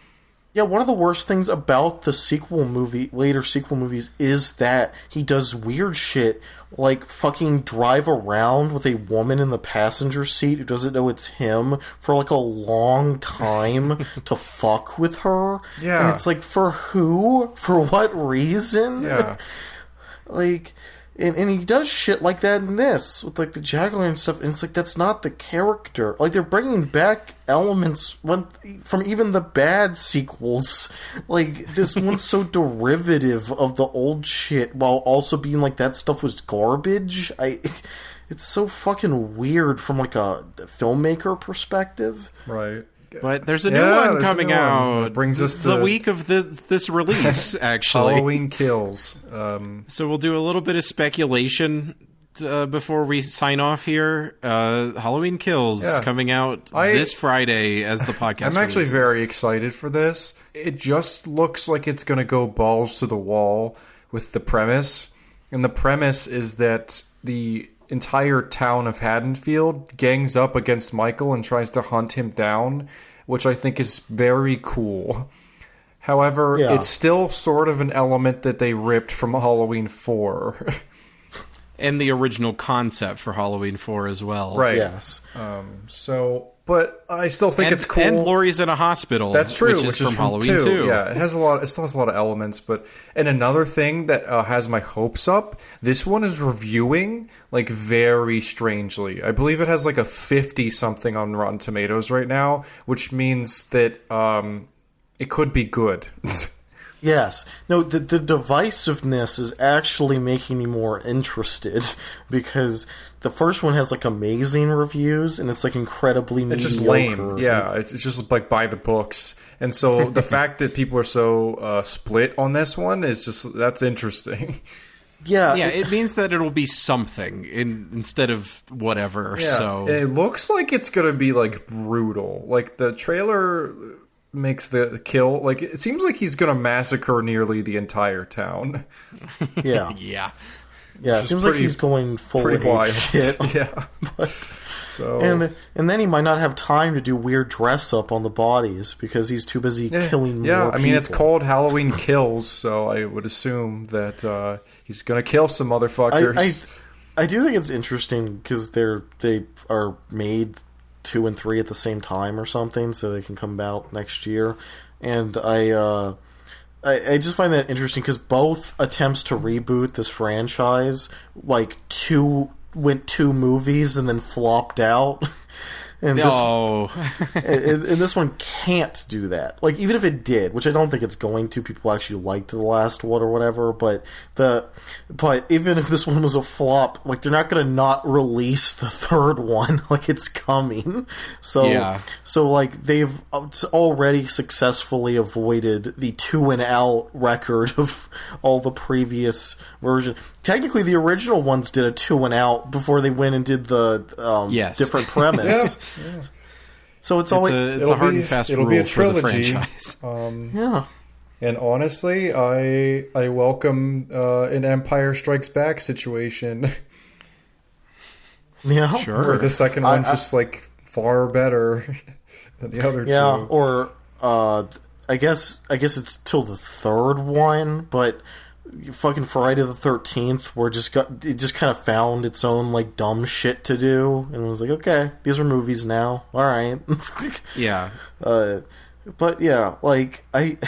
Yeah, one of the worst things about the later sequel movies is that he does weird shit like fucking drive around with a woman in the passenger seat who doesn't know it's him for like a long time to fuck with her. Yeah. And it's like, for who? For what reason? Yeah. Like, and he does shit like that in this, with like the jack-o'-lantern stuff, and it's like, that's not the character. Like, they're bringing back elements from even the bad sequels. Like, this one's so derivative of the old shit, while also being like, that stuff was garbage. It's so fucking weird from like a filmmaker perspective. Right. But there's a new one coming out. It brings us to the week of this release, actually. Halloween Kills. So we'll do a little bit of speculation before we sign off here. Halloween Kills coming out this Friday as the podcast I'm actually releases. very excited for this. It just looks like it's going to go balls to the wall with the premise. And the premise is that the entire town of Haddonfield gangs up against Michael and tries to hunt him down, which I think is very cool. However, it's still sort of an element that they ripped from Halloween 4. And the original concept for Halloween 4 as well. Right. Yes. But I still think it's cool. And Laurie's in a hospital. That's true, which is from Halloween 2. Yeah, it still has a lot of elements. And another thing that has my hopes up, this one is reviewing like very strangely. I believe it has like a 50-something on Rotten Tomatoes right now, which means that it could be good. Yes. No, the divisiveness is actually making me more interested, because the first one has like amazing reviews and it's like incredibly mediocre. It's just lame. Yeah, it's just like by the books. And so the fact that people are so split on this one is that's interesting. Yeah. Yeah, it means that it'll be something instead of whatever. Yeah. So it looks like it's going to be like brutal. Like the trailer makes the kill, like it seems like he's gonna massacre nearly the entire town. Yeah. Yeah. It seems like he's going full ape shit. Yeah. So and then he might not have time to do weird dress up on the bodies because he's too busy killing more people. I mean, it's called Halloween Kills, so I would assume that he's gonna kill some motherfuckers. I do think it's interesting because they are made 2 and 3 at the same time or something, so they can come out next year. And I just find that interesting because both attempts to reboot this franchise, like went 2 movies and then flopped out. And this one can't do that. Like, even if it did, which I don't think it's going to, people actually liked the last one or whatever, but even if this one was a flop, like, they're not going to not release the third one. Like, it's coming. So like, they've already successfully avoided the 2 and out record of all the previous versions. Technically, the original ones did a 2 and out before they went and did the different premise. Yeah. So it's always a hard and fast rule be a trilogy. for the franchise. And honestly, I welcome an Empire Strikes Back situation. Yeah, sure. Where the second one's just like far better than the other two. Yeah, or I guess it's till the third one, but fucking Friday the 13th, where it just kind of found its own like dumb shit to do, and was like, okay, these are movies now, all right. Yeah. But yeah, like I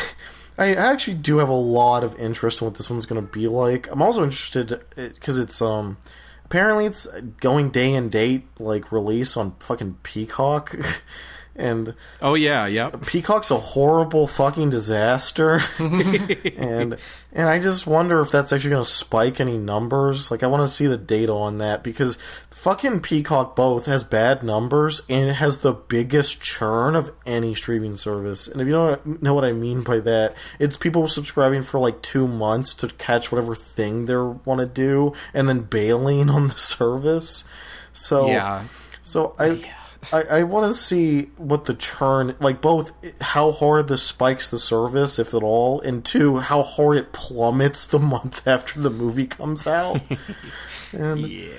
actually do have a lot of interest in what this one's going to be like. I'm also interested because it's apparently it's going day and date like release on fucking Peacock. And Peacock's a horrible fucking disaster. and I just wonder if that's actually going to spike any numbers. Like, I want to see the data on that, because fucking Peacock both has bad numbers and it has the biggest churn of any streaming service. And if you don't know what I mean by that, it's people subscribing for like 2 months to catch whatever thing they want to do and then bailing on the service. I want to see what the churn, like, both how hard this spikes the service, if at all, and 2, how hard it plummets the month after the movie comes out. And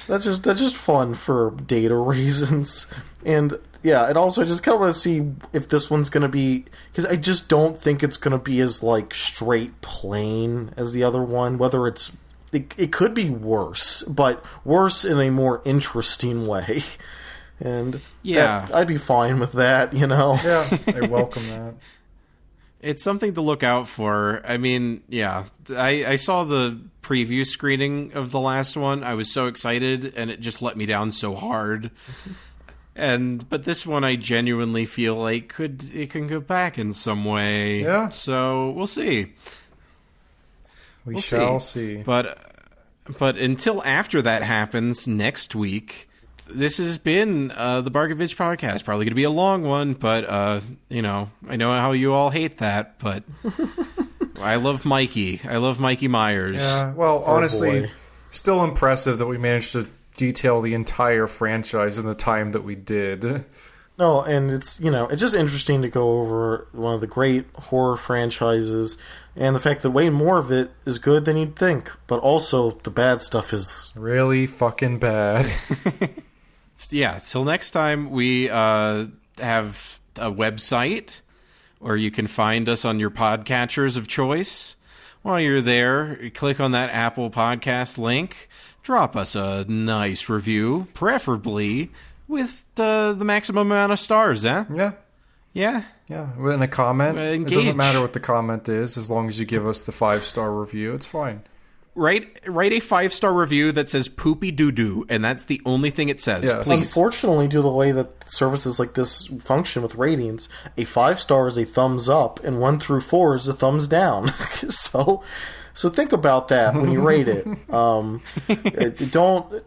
that's just fun for data reasons. And and also I just kind of want to see if this one's going to be, because I just don't think it's going to be as like straight plain as the other one. Whether it could be worse, but worse in a more interesting way. And I'd be fine with that, you know? Yeah, I welcome that. It's something to look out for. I mean, I saw the preview screening of the last one. I was so excited, and it just let me down so hard. But this one, I genuinely feel like it can go back in some way. Yeah. So we'll see. We shall see. But until after that happens next week, this has been the Bargain Binge podcast. Probably going to be a long one, but I know how you all hate that, but I love Mikey. I love Mikey Myers. Yeah, well, honestly, still impressive that we managed to detail the entire franchise in the time that we did. No, and it's just interesting to go over one of the great horror franchises, and the fact that way more of it is good than you'd think, but also the bad stuff is really fucking bad. Yeah, till next time, we have a website where you can find us on your podcatchers of choice. While you're there, click on that Apple Podcast link, drop us a nice review, preferably with the maximum amount of stars, eh? Yeah, and a comment. Engage. It doesn't matter what the comment is, as long as you give us the 5-star review, it's fine. Write a 5-star review that says poopy doo-doo, and that's the only thing it says, please. Unfortunately, due to the way that services like this function with ratings, a 5-star is a thumbs up, and 1 through 4 is a thumbs down. So think about that when you rate it.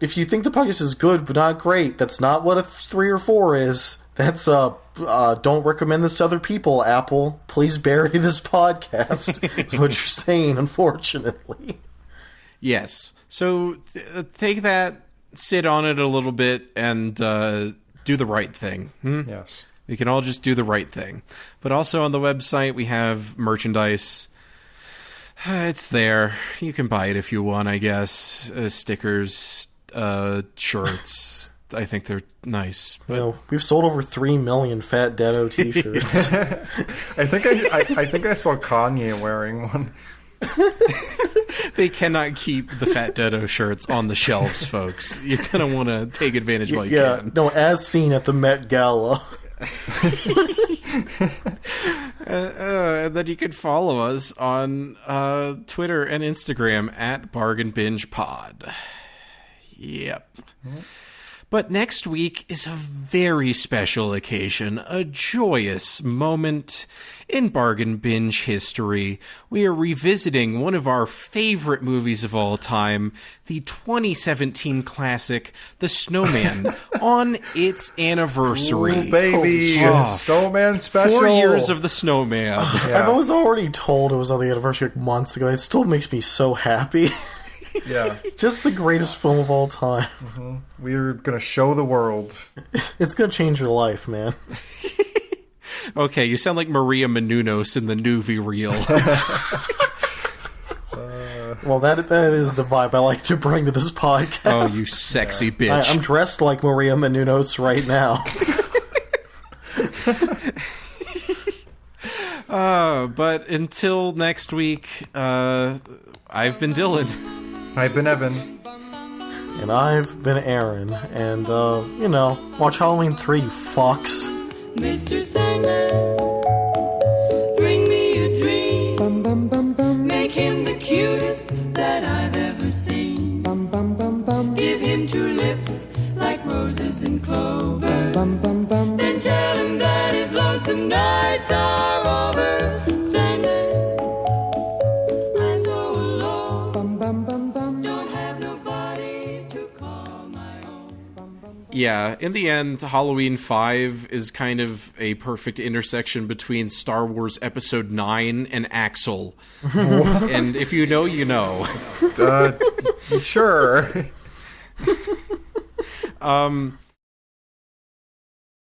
If you think the podcast is good but not great, that's not what a 3 or 4 is. That's don't recommend this to other people, Apple. Please bury this podcast. Is what you're saying, unfortunately. Yes. So take that, sit on it a little bit, and do the right thing. Yes. We can all just do the right thing. But also on the website, we have merchandise. It's there. You can buy it if you want, I guess. Stickers, shirts, I think they're nice. But... You know, we've sold over 3 million Fat Deado t-shirts. I think I saw Kanye wearing one. They cannot keep the Fat Deado shirts on the shelves, folks. You're going to want to take advantage while you can. No, as seen at the Met Gala. And then you can follow us on Twitter and Instagram at Bargain Binge Pod. Yep. But next week is a very special occasion, a joyous moment in Bargain Binge history. We are revisiting one of our favorite movies of all time, the 2017 classic, The Snowman, on its anniversary. Ooh, baby! Snowman special! 4 years of The Snowman. Yeah. I was already told it was on the anniversary months ago. It still makes me so happy. Yeah. Just the greatest film of all time. Mm-hmm. We're going to show the world. It's going to change your life, man. Okay, you sound like Maria Menounos in the Nuvi reel. Well, that is the vibe I like to bring to this podcast. Oh, you sexy bitch. I'm dressed like Maria Menounos right now. But until next week, I've been Dylan. I've been Evan. And I've been Aaron. And, watch Halloween 3, you fucks. Mr. Sandman, bring me a dream. Bum, bum, bum, bum. Make him the cutest that I've ever seen. Bum, bum, bum, bum. Give him 2 lips like roses and clover. Bum, bum, bum. Then tell him that his lonesome nights are over. Sandman, I'm so alone. Bum, bum, bum, bum. Don't have nobody to call my own. Bum, bum. Yeah, in the end, Halloween 5 is kind of a perfect intersection between Star Wars Episode 9 and Axel. And if you know, you know. Sure.